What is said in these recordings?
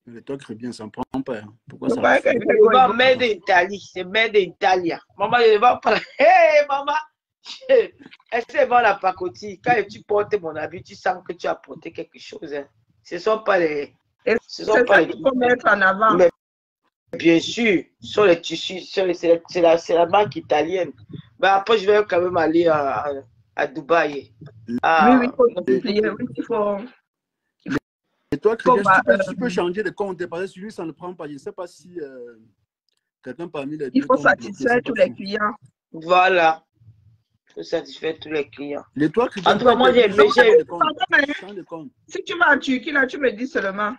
Le toit bien, ça ne prend pas. Hein. Pourquoi ça va made in Italie. C'est made in Italia. Maman, je ne vais pas. Hé, maman! Est-ce que bon la pacotille? Quand tu portes mon habit, tu sens que tu as porté quelque chose. Hein. Ce ne sont pas les. C'est ça qu'il faut mettre en avant. Mais, bien sûr, sur les tissus, c'est la marque italienne. Mais après, je vais quand même aller à Dubaï. Oui, il faut multiplier. Oui, il faut. Et toi, tu peux changer de compte parce que celui ça ne prend pas. Je ne sais pas si quelqu'un parmi les deux. Il faut satisfaire tous les clients. Voilà. Il faut satisfaire tous les clients. Les toi, en tout cas, moi, j'ai le compte. Si tu vas en Turquie, là, tu me dis seulement.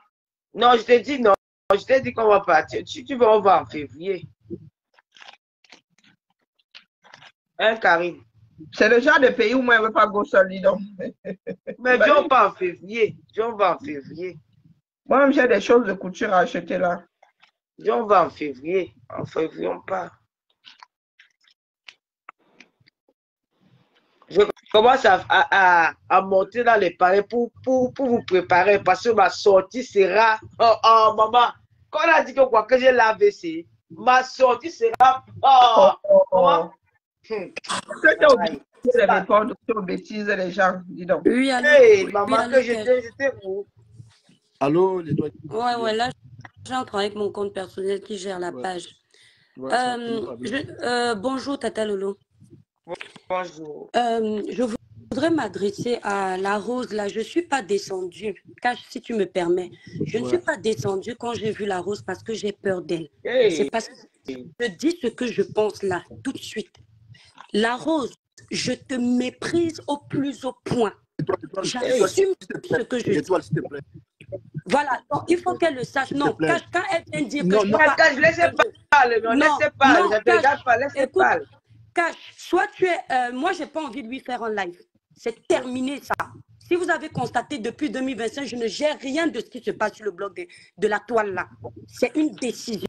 Non, je t'ai dit non. Je t'ai dit qu'on va partir. On va en février. Hein, Karine? C'est le genre de pays où moi, je ne veux pas go seul, dis donc. Mais John va en février. John va en février. Moi-même, j'ai des choses de couture à acheter là. John va en février. En février, on part. Je commence à monter dans les palais pour vous préparer parce que ma sortie sera. Oh, maman, quand on a dit que j'ai l'AVC, ma sortie sera. C'est obligé de répondre aux bêtises des gens, dis donc. Oui, allô. Hey, maman, que j'étais où? Allô, les doigts. Ouais, là, j'entre avec mon compte personnel qui gère la page. Bonjour, Tata Lolo. Bonjour. Je voudrais m'adresser à la Rose. Là, je ne suis pas descendue. Cache, si tu me permets. Je ne suis pas descendue quand j'ai vu la Rose parce que j'ai peur d'elle. C'est parce que je dis ce que je pense là, tout de suite. La Rose, je te méprise au plus haut point. J'assume ce que je dis. Voilà, donc il faut qu'elle le sache. Non, Cache, quand elle vient dire que je pas... Cache, laissez parler, non, laissez parler, je ne regarde pas, laissez parler. Cache, soit tu es... moi, je n'ai pas envie de lui faire un live. C'est terminé, ça. Si vous avez constaté, depuis 2025, je ne gère rien de ce qui se passe sur le blog de la toile, là. C'est une décision.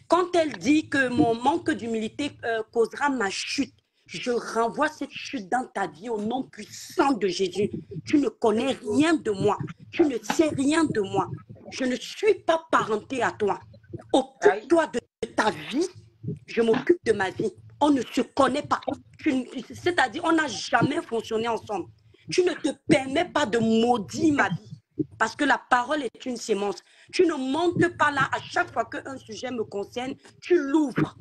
Quand elle dit que mon manque d'humilité causera ma chute, je renvoie cette chute dans ta vie au nom puissant de Jésus. Tu ne connais rien de moi. Tu ne sais rien de moi. Je ne suis pas parentée à toi. Occupe-toi de ta vie. Je m'occupe de ma vie. On ne se connaît pas. C'est-à-dire, on n'a jamais fonctionné ensemble. Tu ne te permets pas de maudire ma vie. Parce que la parole est une sémence. Tu ne montes pas là à chaque fois qu'un sujet me concerne, tu l'ouvres.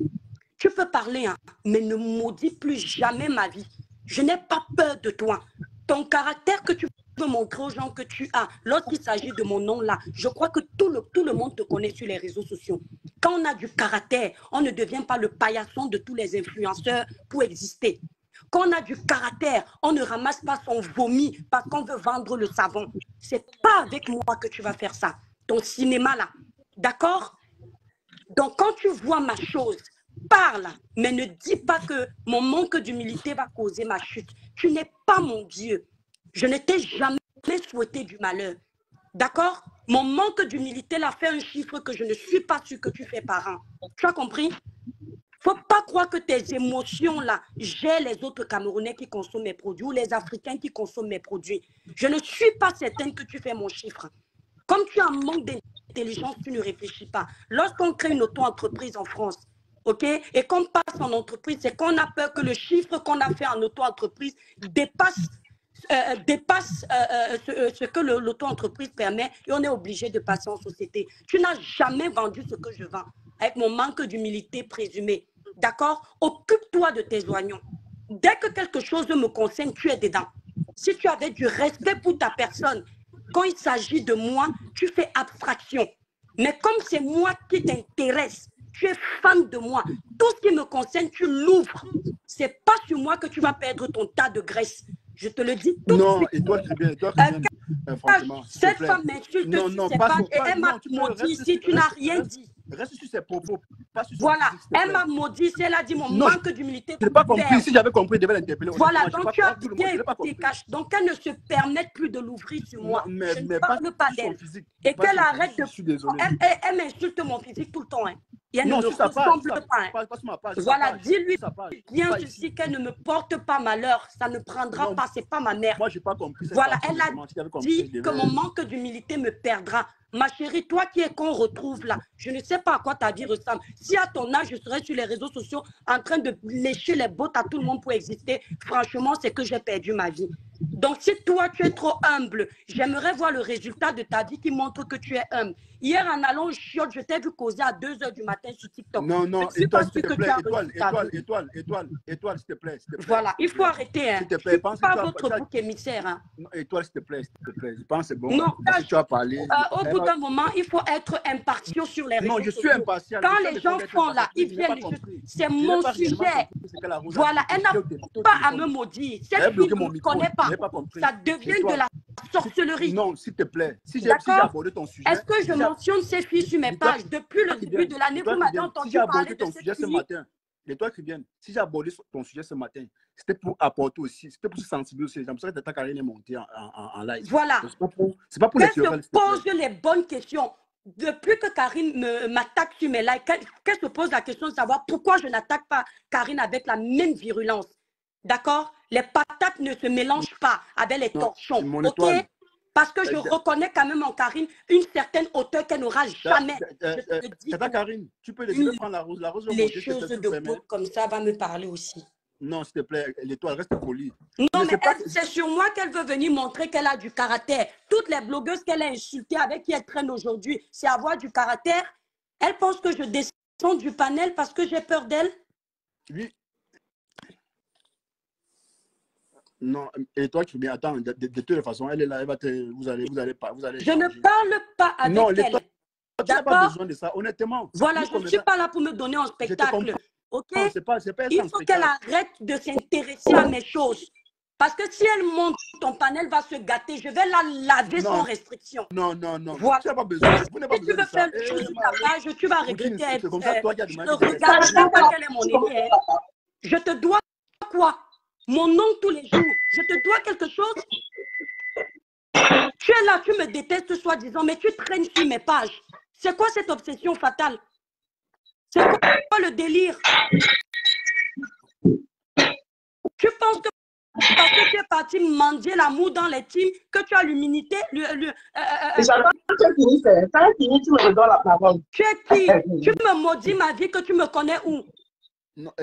Tu peux parler, hein, mais ne maudis plus jamais ma vie. Je n'ai pas peur de toi. Ton caractère que tu veux montrer aux gens que tu as, lorsqu'il s'agit de mon nom là, je crois que tout le monde te connaît sur les réseaux sociaux. Quand on a du caractère, on ne devient pas le paillasson de tous les influenceurs pour exister. Quand on a du caractère, on ne ramasse pas son vomi parce qu'on veut vendre le savon. C'est pas avec moi que tu vas faire ça. Ton cinéma là, d'accord? Donc quand tu vois ma chose, parle, mais ne dis pas que mon manque d'humilité va causer ma chute. Tu n'es pas mon Dieu. Je ne t'ai jamais souhaité du malheur. D'accord? Mon manque d'humilité l'a fait un chiffre que je ne suis pas sûre que tu fais par an. Tu as compris? Faut pas croire que tes émotions là gèrent les autres Camerounais qui consomment mes produits ou les Africains qui consomment mes produits. Je ne suis pas certaine que tu fais mon chiffre. Comme tu as un manque d'intelligence, tu ne réfléchis pas. Lorsqu'on crée une auto-entreprise en France, ok, et qu'on passe en entreprise, c'est qu'on a peur que le chiffre qu'on a fait en auto-entreprise dépasse ce que l'auto-entreprise permet et on est obligé de passer en société. Tu n'as jamais vendu ce que je vends avec mon manque d'humilité présumé. D'accord? Occupe-toi de tes oignons. Dès que quelque chose me concerne, tu es dedans. Si tu avais du respect pour ta personne, quand il s'agit de moi, tu fais abstraction. Mais comme c'est moi qui t'intéresse, tu es fan de moi. Tout ce qui me concerne, tu l'ouvres. C'est pas sur moi que tu vas perdre ton tas de graisse. Je te le dis tout de suite. Non, et toi, c'est bien. Franchement, cette femme m'insulte, non, pas, et elle m'a maudit si tu n'as rien dit. Reste sur ses propos, pas sur son voilà, physique, elle m'a maudit si elle a dit mon manque d'humilité. Je n'ai pas compris. Si j'avais compris, je devais l'interpeller. Voilà, donc tu as bien écouté, Cache. Donc elle ne se permette plus de l'ouvrir sur moi. Non, je ne parle pas d'elle. Et qu'elle arrête de... Elle m'insulte mon physique tout le temps. Hein. Et elle Non, ne me sur sa page, ressemble pas. Hein. pas sur ma page. Voilà, dis-lui Sur sa page. bien Pas ceci, ici. qu'elle ne me porte pas malheur. Ça ne prendra Non, pas, c'est pas ma mère. moi, j'ai pas compris cette Voilà, partie, elle a justement. Si j'avais compris, je dit que devais... mon manque d'humilité me perdra. Ma chérie, toi qui es qu'on retrouve là, je ne sais pas à quoi ta vie ressemble. Si à ton âge, je serais sur les réseaux sociaux en train de lécher les bottes à tout le monde pour exister, franchement, c'est que j'ai perdu ma vie. Donc, si toi, tu es trop humble, j'aimerais voir le résultat de ta vie qui montre que tu es humble. Hier, en allant au chiotte, je t'ai vu causer à 2 h du matin sur TikTok. Non, Je non, ne suis étoile, pas s'il sûre te que plaît, tu as étoile, reçu ta vie. étoile, s'il te plaît, s'il te plaît. Voilà, il faut arrêter. Hein. S'il te Je plaît, ne suis pas votre bouc émissaire. Hein. Non, étoile, s'il te plaît, je pense que c'est bon. Non, Parce que tu as parlé. au bout d'un moment, il faut être impartial sur les réseaux Non, je suis sociaux. impartial. Quand les gens font là, ils viennent, c'est mon sujet. Voilà, elle n'a pas à me maudire. Cette fille ne me connaît pas. Ça devient de la sorcellerie. Non, s'il te plaît. Si j'ai D'accord? abordé ton sujet. Est-ce que je mentionne ces filles sur mes pages depuis le début de l'année? Vous m'avez entendu parler de ces ce filles? matin. Et toi qui viens, si j'ai abordé ton sujet ce matin, c'était pour apporter aussi, c'était pour sensibiliser les gens. C'est pour ça que ta carrière est montée en live. Voilà. C'est pas pour les Qu'elle se pose les bonnes questions. Depuis que Karine m'attaque sur mes likes, qu'elle se pose la question de savoir pourquoi je n'attaque pas Karine avec la même virulence. D'accord? Les patates ne se mélangent pas avec les torchons. Ok? Parce que je reconnais quand même en Karine une certaine hauteur qu'elle n'aura jamais. C'est ta Karine, tu peux laisser prendre la rose. La rose les choses de peau comme ça va me parler aussi. Non, s'il te plaît, l'étoile, reste polie. Non, mais c'est sur moi qu'elle veut venir montrer qu'elle a du caractère. Toutes les blogueuses qu'elle a insultées avec qui elle traîne aujourd'hui, c'est avoir du caractère. Elle pense que je descends du panel parce que j'ai peur d'elle. Oui. Non, et toi qui viens, attends, de toute façon, elle est là, elle va te, vous allez je ne parle pas avec elle. Tu n'as pas besoin de ça, honnêtement. Voilà, je ne suis pas là pour me donner en spectacle. Ok? Non, c'est pas il faut qu'elle arrête de s'intéresser à mes choses. Parce que si elle monte, ton panel va se gâter. Je vais la laver sans restriction. Non. Voilà. Tu n'as pas besoin. Vous n'avez pas si tu veux faire les choses sur ta page, tu vas regretter. C'est comme ça, toi, je te regarde pas qu'elle est mon aînée. Je te dois quoi? Mon nom tous les jours. Je te dois quelque chose? Tu es là, tu me détestes soi-disant, mais tu traînes sur mes pages. C'est quoi cette obsession fatale? C'est quoi le délire? Tu penses que parce que tu es parti mendier l'amour dans les teams, que tu as l'humilité? J'attends que tu finisses. Quand tu finis, tu me redonnes la parole. Tu es qui? Tu me maudis ma vie, que tu me connais où? Non,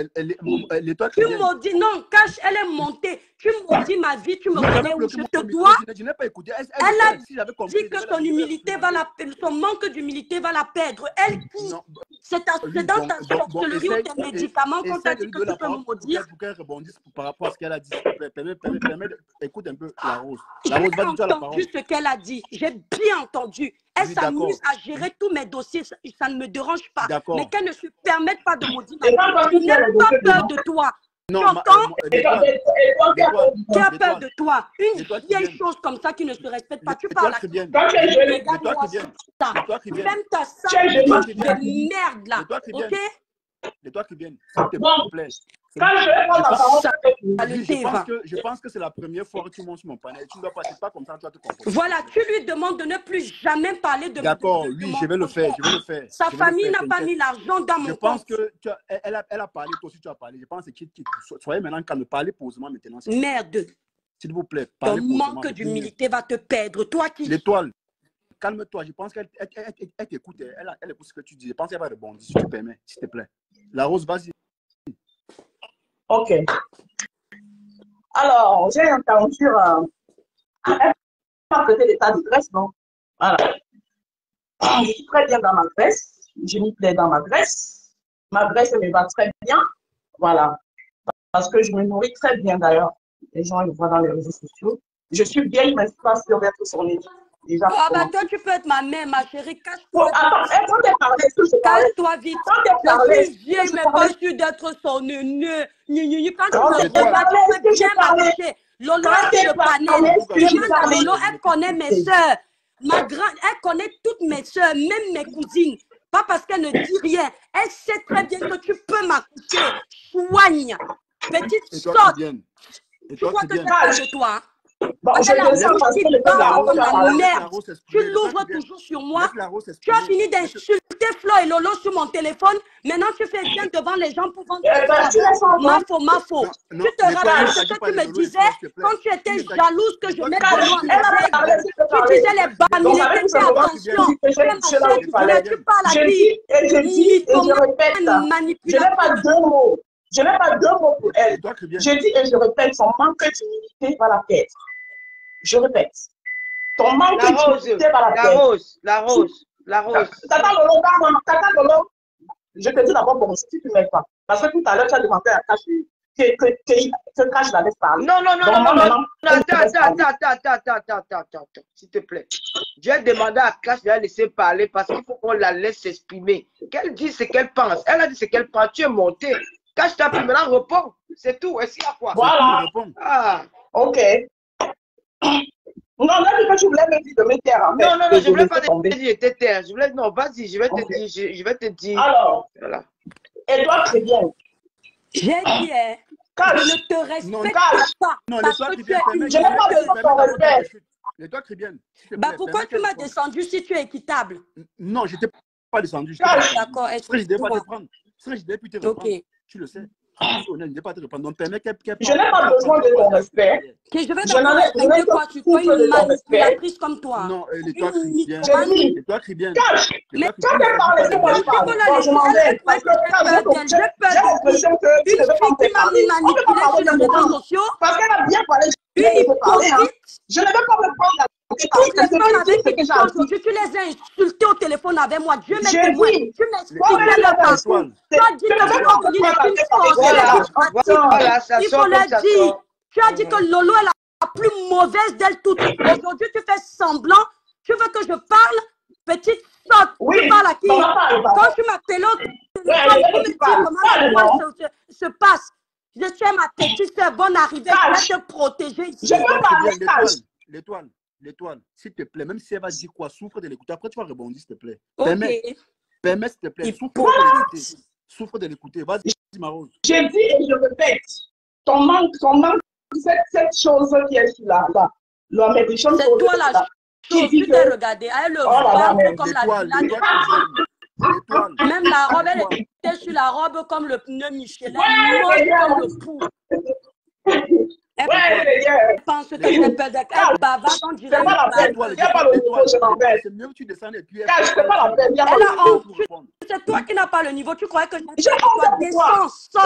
tu maudis, non, cache, elle est montée. Tu maudis ma vie, tu me connais où? Je te dois. Je n'ai pas écouté. Elle a dit que son humilité va la perdre, son manque d'humilité va la perdre. Elle qui? C'est dans ta sorcellerie ou tes médicaments qu'on t'a dit que tu peux me maudire. Pour qu'elle rebondisse par rapport à ce qu'elle a dit. Écoute un peu la Rose. La Rose, j'ai entendu ce qu'elle a dit. J'ai bien entendu. Elle s'amuse à gérer tous mes dossiers. Ça ne me dérange pas. Mais qu'elle ne se permette pas de maudire. Je n'ai pas peur de toi. Tu entends? Qui a peur de toi? Une vieille chose comme ça qui ne se respecte pas. Tu parles à qui? Regarde-moi ça. Même ta sale de merde là. Ok? C'est toi qui viens. S'il te plaît. Je pense que c'est la première fois que tu montes sur mon panel. Tu ne dois pas comme ça, tu vas te comporter. Voilà, tu lui demandes de ne plus jamais parler de. D'accord, oui, je vais le faire. Sa famille n'a pas mis l'argent dans mon compte. Je pense qu'elle a parlé, toi aussi tu as parlé. Je pense que soyez maintenant calme, parler posément maintenant. Merde. S'il vous plaît, parlez posément. Ton manque d'humilité va te perdre. Toi qui. L'étoile, calme-toi. Je pense qu'elle t'écoute. Elle écoute ce que tu dis. Je pense qu'elle va rebondir, si tu permets, s'il te plaît. La Rose, vas-y. Ok. Alors, j'ai entendu traiter l'état de graisse, non? Voilà. Je suis très bien dans ma graisse. Je m'y plais dans ma graisse. Ma graisse me va très bien. Voilà. Parce que je me nourris très bien d'ailleurs. Les gens le voient dans les réseaux sociaux. Je suis bien, mais je ne suis pas sûre d'être son nez. Déjà, bah toi, tu peux être ma mère, ma chérie. Cache-toi. Attends, cache-toi vite. Je suis vieille, mais pas sûre d'être son nez. Quand tu me regardes, tu peux bien m'approcher. Lolo, c'est le panel. Demande à Lolo, elle connaît mes soeurs. Ma grande, elle connaît toutes mes soeurs, même mes cousines. Pas parce qu'elle ne dit rien. Elle sait très bien que tu peux m'accoucher. Soigne. Petite sotte. Tu crois que c'est pas de toi? Bon, je Voilà, descends parce que le comme gars la là, merde. Tu l'ouvres toujours sur moi. Tu as fini d'insulter Flo et Lolo sur mon téléphone. Maintenant, tu fais bien devant les gens pour vendre tes savons. Ma faux. Tu te rappelles ce que tu me disais quand tu étais jalouse que je mette Lolo en échec. Tu disais les bamilés, fais attention. Tu parles à qui? Je dis et je répète, je n'ai pas deux mots. Je n'ai pas deux mots pour elle. Je dis et je répète, son manque d'humilité va la perdre. Je répète. Ton manque d'humilité va la perdre. La rose. Tata Lolo, je te dis d'abord bon, si tu ne m'aimes pas. Parce que tout à l'heure, tu as demandé à Cash que Cash la laisse parler. Non. Attends, s'il te plaît. J'ai demandé à Cash de la laisser parler parce qu'il faut qu'on la laisse s'exprimer. Qu'elle dise ce qu'elle pense. Elle a dit ce qu'elle pense. Tu es monté. Cash t'a pris, maintenant réponds. C'est tout. Est-ce qu'il y a quoi? Voilà. Ah. Ok. Non, là, tu voulais me dire de me taire. Non, je voulais pas te dire de te taire. Je voulais, non, vas-y, je vais te dire. Alors, voilà. Edouard, très bien. J'ai dit, je ne te respecte pas. Non, parce que tu es une... Je n'ai pas besoin de ton respect. Edouard, très bien. Bah, pourquoi tu m'as descendu si tu es équitable? Non, je n'étais pas descendu. D'accord, est-ce que je ne devais pas te prendre. Je devais plus te reprendre. Ok. Tu le sais. Je n'ai pas te reprendre. Donc, permets qu'elle Je n'ai pas besoin de ton respect. Que je vais d'abord respecter quoi? Tu sois une manipulatrice comme toi. Non, Edouard, bien. Edouard, bien. Mais quand elle parle, laissez-moi parler. Bon, je m'en vais. Parce que j'ai l'impression que tu ne veux pas me parler. On ne peut pas parler dans les réseaux sociaux. Parce qu'elle a bien parlé. Je ne veux pas me prendre la aujourd'hui, tu les as insultés au téléphone avec moi. Dieu m'est témoin. Tu m'expliques le parcours. Tu as dit que il faut le dire. Tu as dit que Lolo est la plus mauvaise d'elle toutes. Aujourd'hui, tu fais semblant. Tu veux que je parle? Petite sotte. Tu parles à qui? Quand tu m'appelles au téléphone, tu me dis comment ça se passe. Je tiens ma petite soeur, bonne arrivée. Je vais te protéger ici. Je veux parler. L'étoile, s'il te plaît, même si elle va dire quoi, souffre de l'écouter. Après, tu vas rebondir, s'il te plaît. Permets, s'il te plaît. Souffre de l'écouter. Vas-y, ma Rose. Je dis et je répète, ton manque, cette chose qui est là, c'est toi la chose, tu t'es regardé. Elle le voit comme la même la robe, elle était sur la robe comme le pneu Michelin, comme le pou. Elle pense que c'est peur de elle bavarde, on dirait c'est mieux que tu descends et puis c'est toi qui n'as pas le niveau, tu croyais que je descends, saute.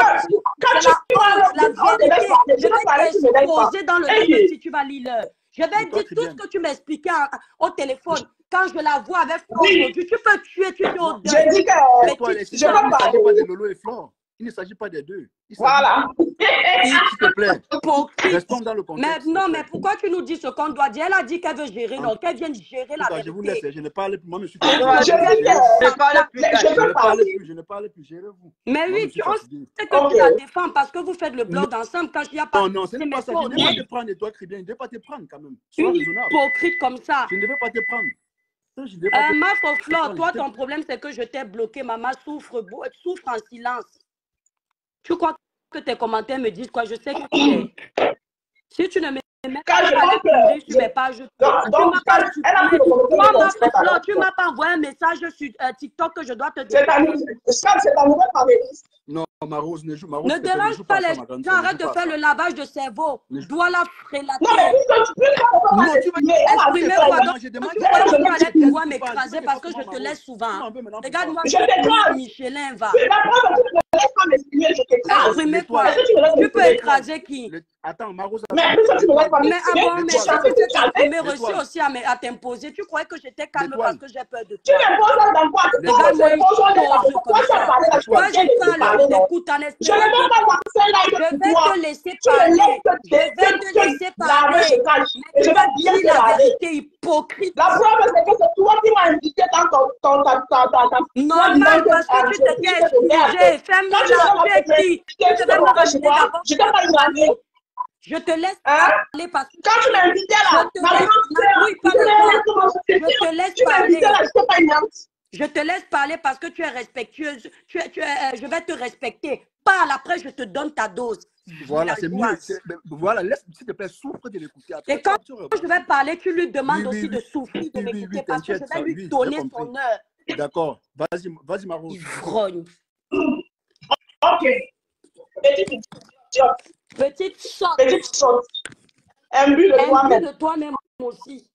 La vérité, je vais t'exposer dans le livre si tu vas lire l'heure. Je vais dire tout ce que tu m'expliquais au téléphone. Quand je la vois avec Flore aujourd'hui, tu peux tuer, tu es au deuil. Je dis que je ne parle pas de Lolo et Flore. Il ne s'agit pas des deux. Voilà. S'il te plaît. Restons dans le contexte. Mais non, mais pourquoi tu nous dis ce qu'on doit dire? Elle a dit qu'elle veut gérer, donc qu'elle vienne gérer la vérité. Je vous laisse, je ne parle plus. Moi, je suis je ne parle plus. Gérez-vous. Mais oui, on sait que tu la défends parce que vous faites le blog ensemble quand il n'y a pas. Non, ce n'est pas ça. Je ne vais pas te prendre, et toi, très bien. Je ne vais pas te prendre quand même. Une hypocrite comme ça. Je ne vais pas te prendre. Ma Flore, toi, ton problème, c'est que je t'ai bloqué. Maman souffre en silence. Tu crois que tes commentaires me disent quoi? Je sais que tu es. Si tu ne m'aimes pas, sur mes pages. Tu m'as pas envoyé un message sur TikTok que je dois te dire. C'est ta nouvelle parole. Non, ma Rose ne joue pas. Ne dérange pas les gens. Arrête de faire le lavage de cerveau. Dois la frélater. Non, mais exprimez-moi. Donc, tu allais pouvoir m'écraser parce que je te laisse souvent. Regarde-moi, Michelin va. Exprimez-toi. Tu peux écraser qui? Attends, ma Rose. Mais tu me laisses pas. Mais avant, mais réussi aussi à t'imposer. Tu croyais que j'étais calme parce que j'ai peur de toi. Tu m'imposes dans quoi? Toi, je parle. Écoute, en espérant. Je vais te laisser parler. Je vais te laisser parler. Mais tu vas dire la vérité, hypocrite. La preuve, c'est que c'est toi qui m'as invité dans ton normal, parce que tu t'étais excusé. Fais-moi la qui. Je t'ai pas ignoré. Je te laisse parler parce que quand tu m'as invité là, je te laisse parler. Je te laisse parler parce que tu es respectueuse. Je vais te respecter. Parle, après, je te donne ta dose. Voilà, c'est mieux. Voilà, laisse, s'il te plaît, souffre de l'écouter. Et quand je vais parler, tu lui demandes aussi de souffrir, de m'écouter parce que je vais lui donner son heure. D'accord. Vas-y, Marose. Ivrogne. Ok. Petite sorte. Petite sorte. Un but de toi-même. De toi-même aussi.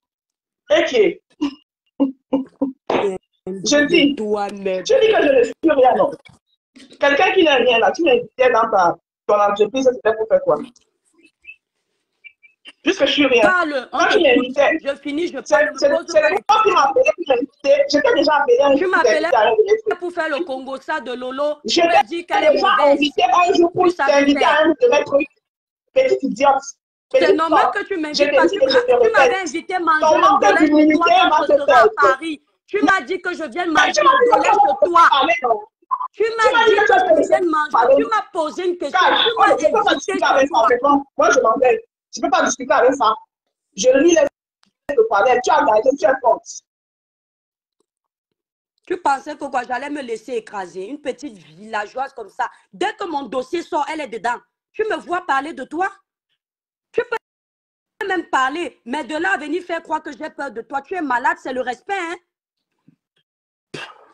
Ok. Je dis que je ne suis rien, non. Quelqu'un qui n'est rien là, tu m'invitais dans ton entreprise, c'était pour faire quoi? Puisque je suis rien. Parle, quand tu m'invitais, je finis, je parle. C'est le temps qui m'a appelé pour m'inviter. J'étais déjà appelé. Tu m'appelais pour faire le Congo ça de Lolo. J'étais déjà invité un jour pour t'inviter à un de mes trucs. Petite idiote. C'est normal que tu m'invites parce que tu m'avais invité à manger le bolet à Paris. Tu m'as dit que je vienne manger le bolet chez toi. Tu m'as dit que je vienne manger. Tu m'as posé une question. Tu m'as invité chez toi. Moi, je m'en vais. Je ne peux pas discuter avec ça. Je lui laisse le palais. Tu as gagné, tu es forte. Tu pensais que quoi, j'allais me laisser écraser. Une petite villageoise comme ça. Dès que mon dossier sort, elle est dedans. Tu me vois parler de toi? Tu peux même parler, mais de là à venir faire croire que j'ai peur de toi, tu es malade, c'est le respect, hein?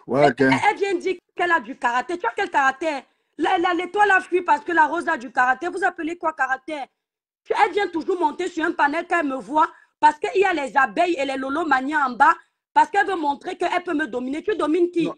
Ouais, okay. Elle vient dire qu'elle a du caractère. Tu as quel caractère? L'étoile a fui parce que la rose a du caractère. Vous appelez quoi caractère? Elle vient toujours monter sur un panel quand elle me voit parce qu'il y a les abeilles et les lolomanias en bas parce qu'elle veut montrer qu'elle peut me dominer. Tu domines qui? Non.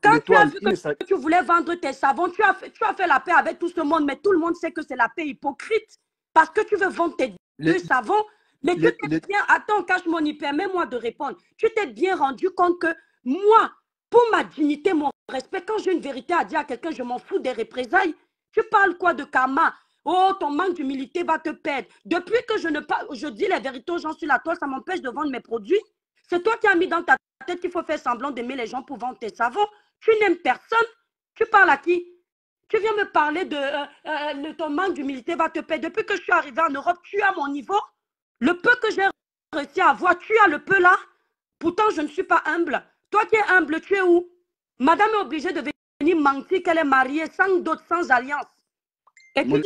Quand tu as vu que tu voulais vendre tes savons, tu as fait la paix avec tout ce monde, mais tout le monde sait que c'est la paix hypocrite parce que tu veux vendre tes deux savons. Mais tu t'es bien... Attends, cache mon y, permets-moi de répondre. Tu t'es bien rendu compte que moi, pour ma dignité, mon respect, quand j'ai une vérité à dire à quelqu'un, je m'en fous des représailles. Tu parles quoi de karma? Oh, ton manque d'humilité va te perdre. Depuis que je dis les vérités aux gens sur la toile, ça m'empêche de vendre mes produits. C'est toi qui as mis dans ta tête qu'il faut faire semblant d'aimer les gens pour vendre tes savons. Tu n'aimes personne. Tu parles à qui? Tu viens me parler de ton manque d'humilité va te perdre. Depuis que je suis arrivée en Europe, tu as mon niveau. Le peu que j'ai réussi à avoir, tu as le peu là. Pourtant, je ne suis pas humble. Toi qui es humble, tu es où? Madame est obligée de venir mentir qu'elle est mariée sans dot, sans alliance. Et tu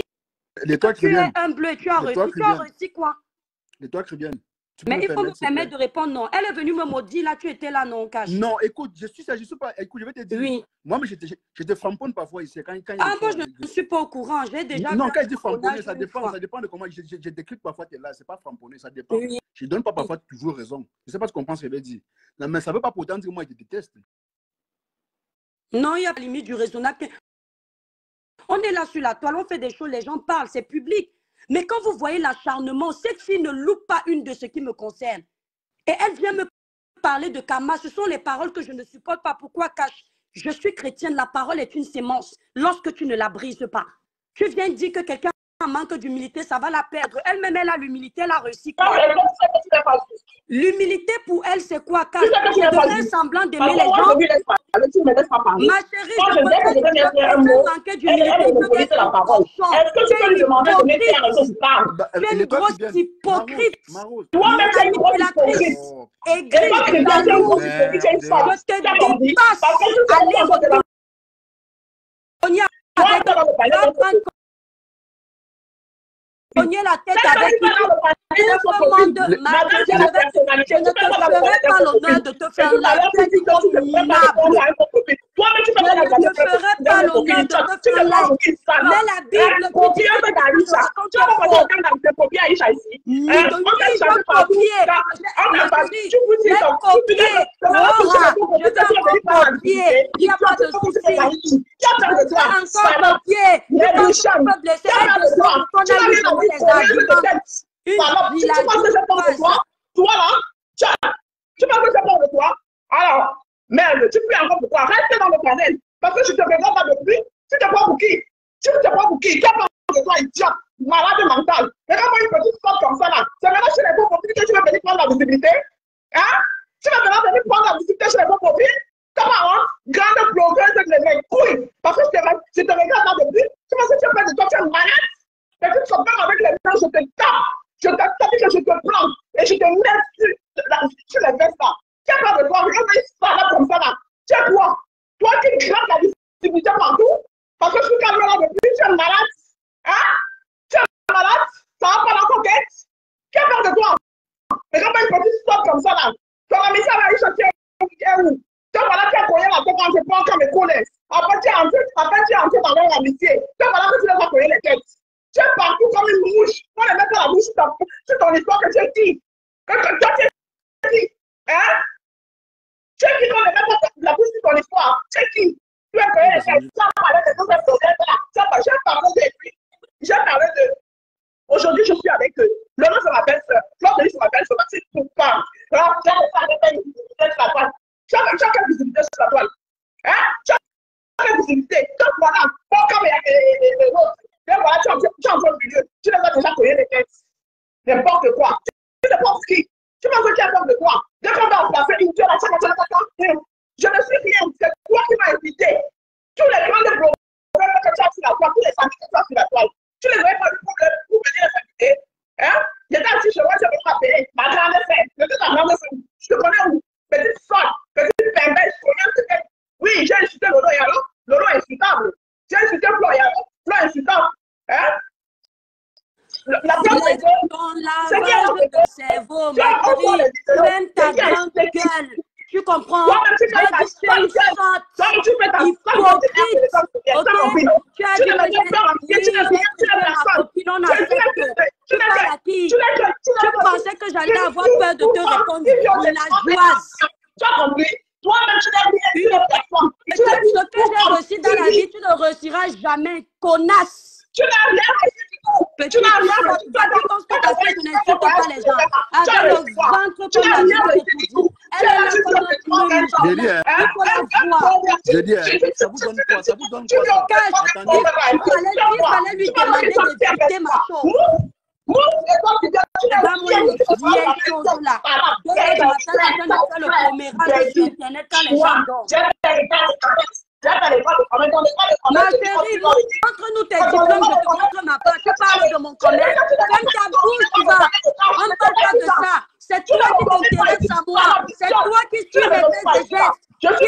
dis que tu es humble et tu as réussi. Tu as réussi quoi? Les toi chrétienne. Mais il faut me permettre de répondre non. Elle est venue me maudire, là, tu étais là, non, cache. Non, écoute, je suis pas. Écoute, je vais te dire. Oui. Moi, j'étais framponne parfois ici. Quand moi, je ne suis pas au courant. J'ai déjà. Non, quand je dis framponner, ça dépend de comment. Je décrypte parfois, tu es là. C'est pas framponner, ça dépend. Oui. Je ne donne pas parfois toujours raison. Je ne sais pas ce qu'on pense, je vais dire. Non, mais ça ne veut pas pourtant dire que moi, je déteste. Non, il y a la limite du raisonnable. On est là sur la toile, on fait des choses, les gens parlent, c'est public. Mais quand vous voyez l'acharnement, cette fille ne loupe pas une de ce qui me concerne. Et elle vient me parler de karma. Ce sont les paroles que je ne supporte pas. Pourquoi cache? Je suis chrétienne, la parole est une sémence. Lorsque tu ne la brises pas, tu viens dire que quelqu'un manque d'humilité, ça va la perdre. Elle-même, elle a l'humilité, elle a réussi. L'humilité pour elle, c'est quoi? Car c'est de faire semblant d'aimer les gens. Ma chérie, je manquer d'humilité. Est-ce que tu peux me demander de mettre un réseau? Tu es une grosse hypocrite. Toi-même, tu es une grosse hypocrite. Et je te dépasse. Allez, cogner la tête avec tout le monde. Je ne te ferai pas l'honneur de te faire la tête comme minable. Je ne te ferai pas l'honneur de te faire la tête. Mais la Bible dit que tu as copié. Il n'y a pas de souci. Tu as encore copié. Tu peux blesser. Tu penses que c'est bon de toi? Toi là, tu penses que c'est bon de toi? Alors, merde, tu peux encore pourquoi? Reste dans le panel. Parce que je te regarde pas depuis. Tu te prends pour qui? Tu te prends pour qui? Qui a parlé de toi, idiot, malade mental? Regarde-moi une petite spot comme ça là. C'est maintenant chez les beaux profils que tu vas venir prendre la visibilité? Hein? Tu vas maintenant venir prendre la visibilité chez les beaux profils? Comment? Grande blogueuse de mes couilles. Parce que je te regarde là depuis. Tu penses que tu as fait de toi, tu es malade? Et tu te prends avec les mains, je te tape. Je te tape et je te prends. Et je te mets sur les vestes là. Tu as pas de toi, regarde une salade comme ça là. prends comme mes collègues. Après, tu es entré dans leur amitié. Donc, voilà que tu les as collé les têtes. Tu es partout comme une mouche. On ne met pas la mouche sur ton histoire que tu es qui. Que toi, tu es qui. Hein? Tu es qui qu'on ne met pas la bouche sur ton histoire. Tu es qui. Tu es collé les têtes. Tu as parlé de tous ces problèmes-là. J'ai parlé de lui. J'ai parlé de... Aujourd'hui, je suis avec eux. Laurent, c'est ma belle-sœur. Fleur de Lys, c'est ma belle-sœur. C'est tout pas. J'ai une visibilité sur la toile. Chaque visibilité sur la toile. Hein? Chaque visibilité. Donc voilà. Bon, comme il y a les autres. Et voilà, tu es en train de milieu. Tu les as déjà collé les têtes. N'importe quoi. Tu n'importe qui. Tu penses que tu as peur de quoi? Dès qu'on va remplacer une dieu, je ne suis rien. C'est toi qui m'as invité. Tous les grands problèmes que tu as sur la toile, tous les amis que tu as sur la toile. Tu les avais pas du problème pour venir les inviter. Hein? J'étais assis chez moi, je ne peux pas payer. Ma grande sœur, j'étais ta grande sœur. Je te connais où? Petite folle, petite pimbelle, je connais peut-être. Oui, j'ai insulté Lolo Yalo. Lolo est insultable. J'ai insulté Flo Yalo. Flo est insultable. Hein? La preuve est que c'est qui est dans le cerveau, même ta grande gueule. Tu comprends? Tu fais ta hypocrite. Tu as dit tu pensais que j'allais avoir peur de te répondre, villageoise. Tu as compris? Toi-même, tu n'es rien. Ce que j'ai reçu dans la vie, tu ne reçuras jamais, connasse. Tu n'as rien reçu du tout. Tu n'as rien reçu du tout. Parce que je n'insulte pas les gens. Avec le ventre comme la vie de tout. Elle est là comme un dit, il faut la voir. j'ai dit, ça vous donne quoi? Ça vous donne quoi? Attendez. Il fallait lui demander d'écouter ma chose. Donne-moi une vieille chose là. Demain matin, la jeune fait le commérage sur Internet quand les gens dorment. Ma chérie, montre-nous tes diplômes, je te montre ma part. Tu parles de mon commerce. Comme ta bouche, tu vas. On ne parle pas de ça. C'est toi qui t'intéresses à moi. C'est toi qui suis mes faits et gestes. Qui est ça?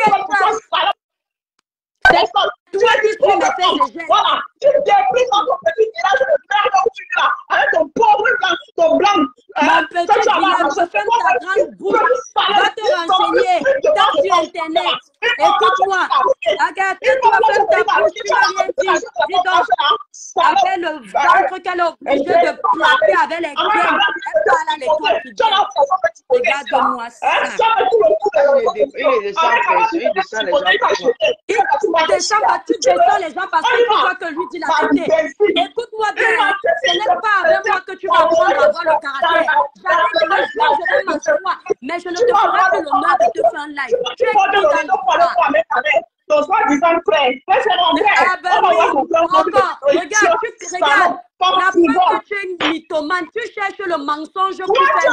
C'est toi qui suis mes faits et gestes. Voilà. Tu déprimes dans ton petit village de merde où tu es là. Avec ton pauvre blanc, ton blanc. Mon petit village, ferme ta grande bouche. Va te renseigner. Tape sur Internet. Écoute-moi. Regarde, toi, ferme ta bouche, tu n'as rien dit. Dis donc, avec le ventre qu'elle est obligée de placer avec les gueules. Elle parle à l'école qui dit. Regarde-moi ça. Il descend les gens parce que tu vois que lui dit la vérité. Écoute-moi bien, ce n'est pas avec moi que tu vas apprendre à avoir le caractère. J'arrête le jour, je vais m'asseoir, mais je ne te ferai que l'honneur de te faire un live. Tu es qui dans l'histoire? Ton soi-disant frère. Ah ben oui, encore. Regarde, la preuve que tu es une mythomane, tu cherches le mensonge pour faire le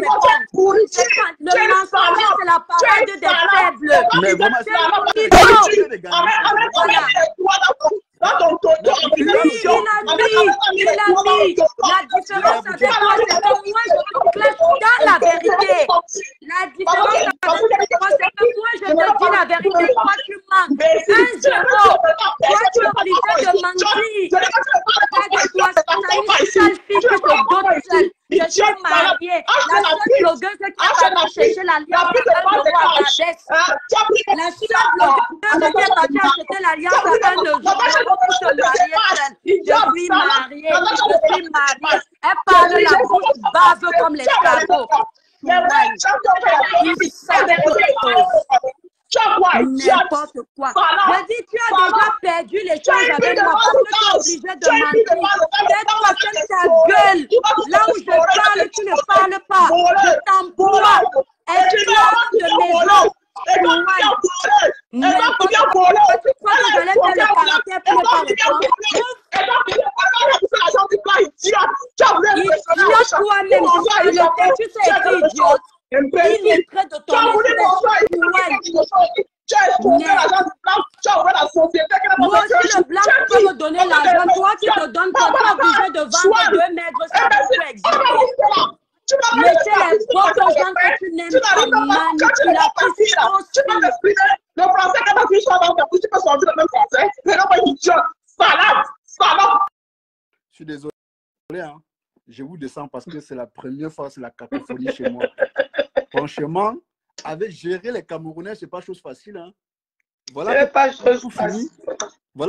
mensonge, c'est la parole des faibles. Mais vraiment, Il a dit, la différence avec toi, c'est que moi, je te classe dans la vérité. La différence avec toi, c'est que moi, je te dis la vérité, toi, tu manques. 1-0. Toi, tu es obligé de mentir. Regarde, toi, tu as une sale fille qui se dote seule. Je suis mariée. La seule blogueuse qui est partie chercher l'alliance à 1 euro à Babès. La seule blogueuse qui est partie acheter l'alliance à 1 euro pour se marier seule. Je suis mariée. Je suis mariée. Elle parle la bouche bave comme les cadeaux. N'importe quoi. Je dis, tu as déjà perdu l'échange avec moi parce que tu es obligé de mentir. Fais-toi ta gueule. Là où je parle, tu ne parles pas. Je t'emploie. Esclave de maison. N'importe quoi. Tu crois que j'allais faire le caractère pour ne pas répondre? Idiote toi-même. Tu sais écrire idiote. Il est près de ton moi aussi, le blanc peut me donner l'argent. Toi qui te donnes, tu es obligé de vendre 2 maigres ça pour exister. Mettez les autres gens que tu n'aimes pas, manipulatrice. Le français, quand tu sois dans ta bouche, tu peux sortir le même français. Mais non, pas idiot. Salade. Je suis désolé, hein. Je vous descends parce que c'est la première fois, c'est la cacophonie chez moi. Franchement, avec gérer les Camerounais, c'est pas chose facile, hein. Voilà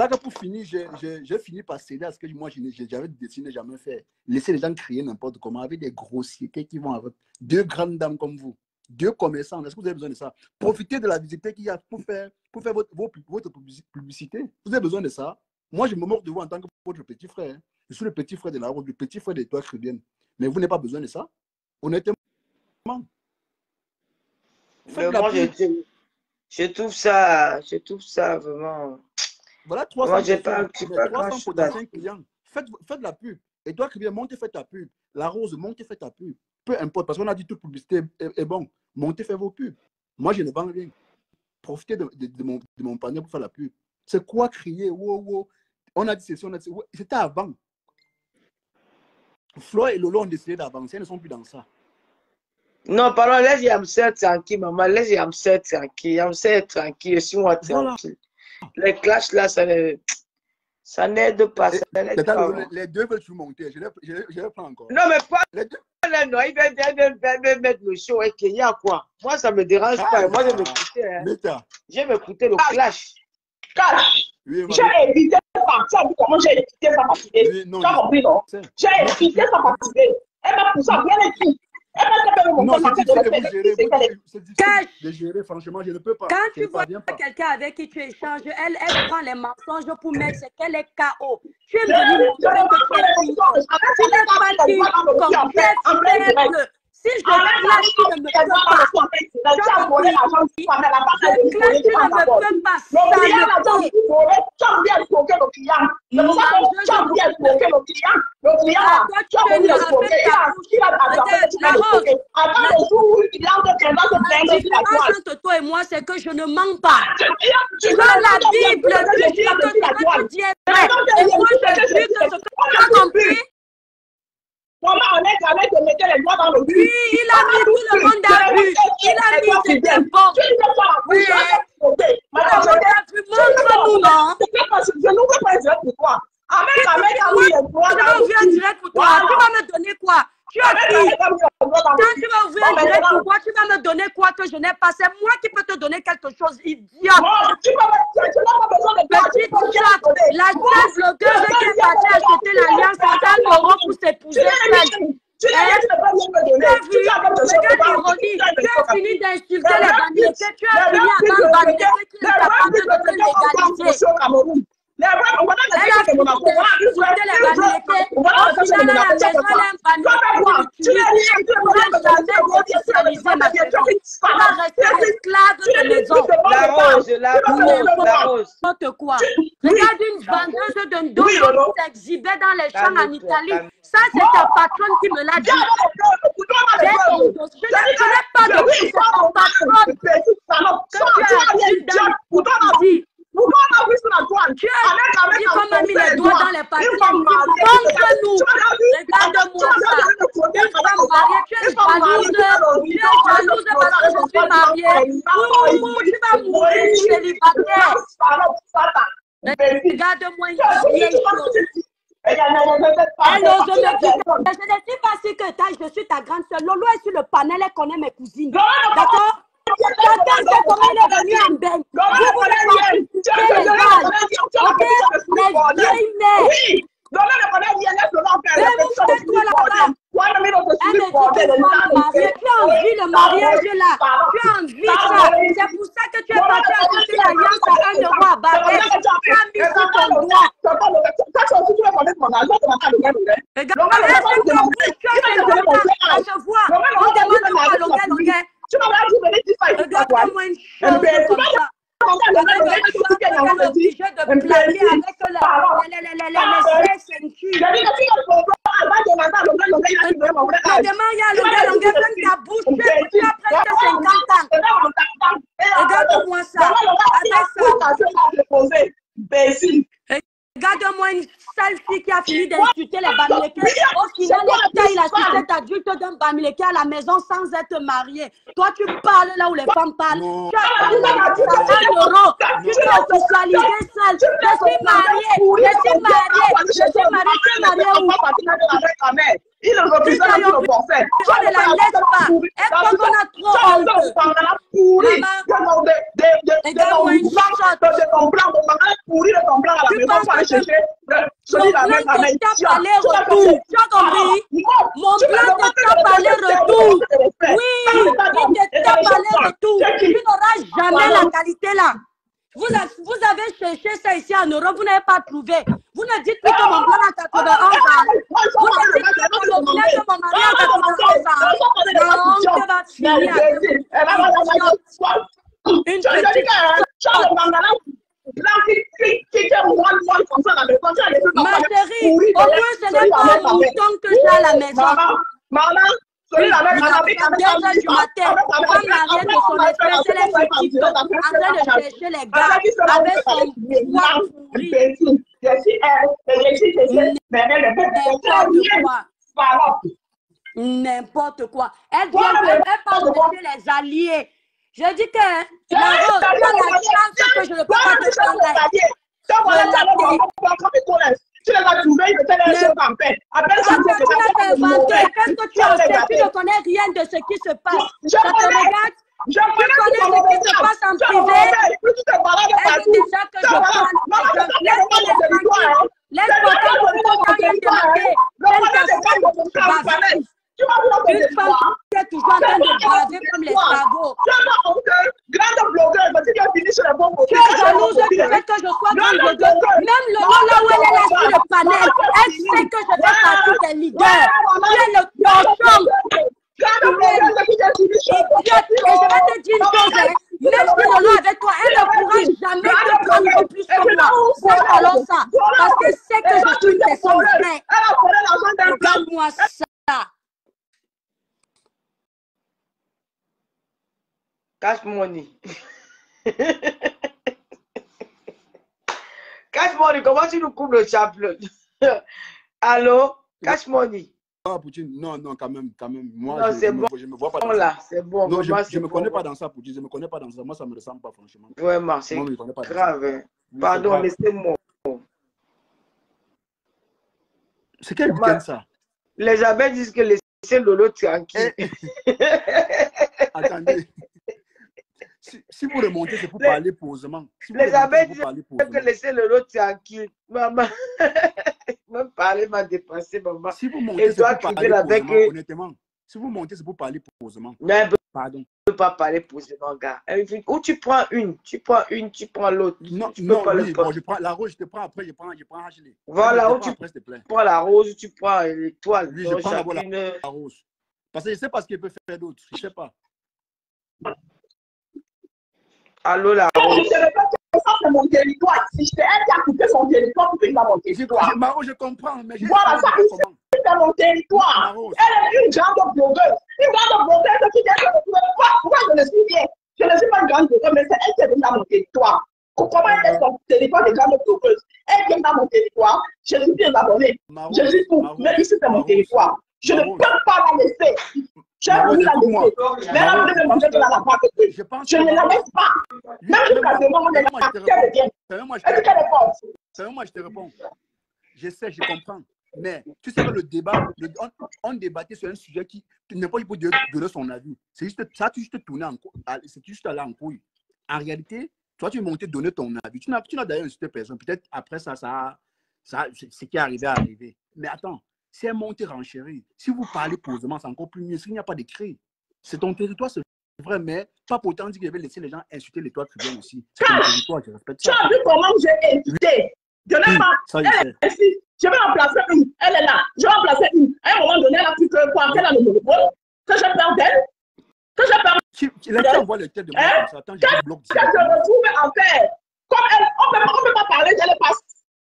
que pour finir, j'ai fini par céder à ce que moi j'avais décidé de jamais faire. Laisser les gens crier n'importe comment avec des grossiers qui vont avec deux grandes dames comme vous, deux commerçants. Est-ce que vous avez besoin de ça? Profitez de la visibilité qu'il y a pour faire votre publicité. Vous avez besoin de ça? Moi, je me moque de vous en tant que votre petit frère. Je suis le petit frère de la route, le petit frère des toits chrétiennes. Mais vous n'avez pas besoin de ça? Honnêtement. Moi, je trouve ça vraiment. Voilà 300 potentiels clients. Faites la pub. Et toi, Chrétien, montez, faites ta pub. La Rose, montez, faites ta pub. Peu importe, parce qu'on a dit toute publicité est bon. Montez, faites vos pubs. Moi, je ne vends rien. Profitez de mon panier pour faire la pub. C'est quoi crier? Wow, wow. On a dit ceci, on a dit ceci. C'était avant. Flo et Lolo ont décidé d'avancer, ils ne sont plus dans ça. Non, pardon, laisse Yamset tranquille, maman. Laisse Yamset tranquille. Yamset tranquille, je suis moi tranquille. Les clashs là, ça n'aide pas. Les deux veulent tout monter. Je les prends encore. Non, mais pas. Non, il va mettre le show et qu'il y a quoi. Moi, ça ne me dérange pas. Moi, je m'écoutais. Hein. J'ai m'écouté le clash. Oui, j'ai évité ça. Tu as vu comment j'ai évité ça participer? Tu as compris, non? J'ai évité ça participer. Elle m'a poussé à bien écrit. Non, c'est difficile de gérer, franchement, je ne peux pas. Quand tu vois quelqu'un avec qui tu échanges, elle prend les mensonges pour mettre ce qu'elle est KO. Tu es venu montrer que tu es faible. Si je clash, tu ne me peux pas. Toi et moi, c'est que je ne mens pas. Dans la Bible, tu dis que ce que tu dis est vrai. Et moi, je dis que ce que tu as compris. Comment on est allé te mettre les doigts dans le but? Oui, il a mis tout le monde à but. Il a mis c'était bon. Oui. Montre-nous, non? Je n'ouvre pas un direct pour toi. Tu vas ouvrir un direct pour toi. Tu vas me donner quoi? Tu as dit. Quand tu vas ouvrir un direct pour toi, tu vas me donner quoi que je n'ai pas? C'est moi qui peux te donner quelque chose, idiot. Tu n'as pas besoin de toi. La seule blogueuse qui est partie acheter l'alliance à 100 € pour s'épouser. Tu as fini d'insulter les bandits. Tu as fini à un bandit qui est capable de te légaliser. Elle a fini d'insulter les bandits. Au final, à la maison, elle a un bandit. Tu n'as jamais officialisé ma vie. Tu vas rester esclave de maison. La rose. N'importe quoi. Regarde une vendeuse de dos qui s'exhibait dans les champs en Italie. Ça, c'est ta patronne qui me l'a dit. Je n'ai pas de plus, c'est ton patronne. Tu as dit qu'on m'a mis les doigts dans les papiers. Montre-nous. Regarde-moi ça. Une femme mariée, tu es jalouse. Tu es jalouse parce que je suis mariée. Tu vas mourir célibataire. Regarde-moi une vieille chose. Elle n'ose me dire que je ne suis pas si que je suis ta grande soeur. Lolo est sur le panel, elle connaît mes cousines. D'accord? Chacun sait comment il est venu en baigne. Vous voulez les balles. Ok? Les vieilles mères. Non, mais vous faites quoi là-bas? Elle me dit que tu vas marier. Tu as envie le mariage là. Tu as envie ça. C'est pour ça que tu es parti acheter l'alliance à 1 € à Baguette. Tu as mis sur ton doigt. Regarde-moi une chose comme ça. Obligé de plaquer avec les ceintures. Tu as presque 50 ans. Regarde-moi ça. Regarde-moi une sale fille qui a fini d'insulter les Bamileke. Au final, il a su cet adulte d'un Bamileke à la maison sans être marié. Toi, tu parles là où les femmes parlent. Tu as 1 €. Tu peux officialiser seul. Je suis mariée. Je suis mariée. Je suis mariée. Tu es mariée où? Il ne refuse pas de le forcer. Je ne la laisse pas. Est-ce qu'on a trop honte? Maman. Regarde-moi une shot. de ton plan, mon mari pourri de ton plan à la maison pour aller chercher celui Mon avec plan la main. de tape aller-retour. Tu as compris? Mon plan de tape aller-retour. Oui, il te tape aller-retour. Tu n'auras jamais la qualité là. Vous avez cherché ça ici en Europe, vous n'avez pas trouvé. Vous ne dites plus que mon plan a 91 ans. Vous ne dites plus que mon mari a 91 ans. Non, tu vas finir avec une Ma chérie, au moins ce n'est pas un mouton que j'ai à la maison. Maman, À 2 heures du matin, quand Marianne de son espèce, elle est sur TikTok, en train de chercher les gars avec son poids pourri. N'importe quoi. Elle vient, elle parle de chercher les alliés. Je dis que la Rose, tu as la chance que je ne peux pas te parler. Tu les as trouvés, ils étaient là sur en paix. Qu'est-ce que tu as fait? Tu ne connais rien de ce qui se passe. Ça te regarde? Tu connais ce qui se passe en privé? Elle dit déjà que je parle. Laisse-moi une femme qui est toujours en train de braver comme les sabots. Grande blogueuse, tu as fini sur le bon côté. Tu es jalouse du fait que je sois grande blogueuse. Même le nom là où elle est là sur le panel, elle sait que je fais partie des leaders. Tu es le cochon. Et je vais te dire une chose, même si Lolo est avec toi, elle ne pourra jamais te prendre plus que moi. C'est alors ça. Parce qu'elle sait que je suis de son frère. Regarde-moi ça. Cash money. Cash money, comment tu nous coupes le chapeau? Allô? Cash money. Ah, Poutine, non, quand même. Moi, non, je me vois pas dans là, ça. c'est bon. Non, je me connais pas dans ça, Poutine. Je me connais pas dans ça. Moi, ça me ressemble pas, franchement. Vraiment, c'est grave. Hein. Pardon, laissez-moi. C'est quel week-end, ça? Les abeilles disent que laissez Lolo tranquille. Attendez. Si vous remontez, c'est pour parler posément. Les abeilles disent que laissez Lolo tranquille. Maman, même parler m'a dépassé, maman. Si vous montez, c'est pour parler posément, honnêtement. Si vous montez, c'est pour parler posément. Pardon. Je ne peux pas parler posément, gars. Ou tu prends une, tu prends l'autre. Non, oui, bon, je prends la rose, je te prends après, je prends Ashley. Voilà, où tu prends la rose, tu prends l'étoile. Oui, je prends d'abord la rose. Parce que je ne sais pas ce qu'il peut faire d'autre. Je ne sais pas. Allô, la rose. Ça, c'est mon territoire. Si je t'ai elle qui a coupé son territoire pour venir dans mon territoire. Maro, je comprends, mais voilà, ça, c'est dans mon territoire. Elle est une grande blogueuse. Une grande blogueuse qui vient de me trouver. Pourquoi je le suis bien? Je ne suis pas une grande blogueuse, mais c'est elle qui est venue dans mon territoire. Comment elle est son territoire de grande blogueuse? Elle vient dans mon territoire. Je suis bien abonné. Je suis tout. Mais ici, c'est mon territoire. Je ne peux pas la laisser. J'ai voulu la laisser. Mais elle a voulu me montrer qu'elle n'a pas de je ne la laisse pas. Même jusqu'à ce moment, elle a qu'elle vient. Elle dit qu'elle est forte. C'est moi, je te réponds. Je sais, je comprends. Mais tu sais que le débat, on débattait sur un sujet qui n'est pas pour donner son avis. C'est juste ça, tu juste tourné en couille. C'est juste allé en couille. En réalité, toi, tu es monté donner ton avis. Tu n'as d'ailleurs insulté personne. Peut-être après ça, ce qui est arrivé à arriver. Mais attends. Si elle monte renchérie, si vous parlez posément, c'est encore plus mieux. S'il n'y a pas d'écrit, c'est ton territoire, c'est vrai, mais pas pour autant dire qu'il devait laisser les gens insulter les toits tribunaux aussi. C'est ton territoire, je respecte ça. Tu as vu comment j'ai insulté? Je n'ai pas. Elle est ici. Je vais en placer une. Elle est là. Je vais en placer une. À un moment donné, elle a pris quoi? Qu'elle a le monopole. Que je perds d'elle. Que je perds. Tu envoies le tête de moi comme ça. Attends, je bloque. Que je retrouve en paix. Comme elle, on ne peut pas parler, je le passe.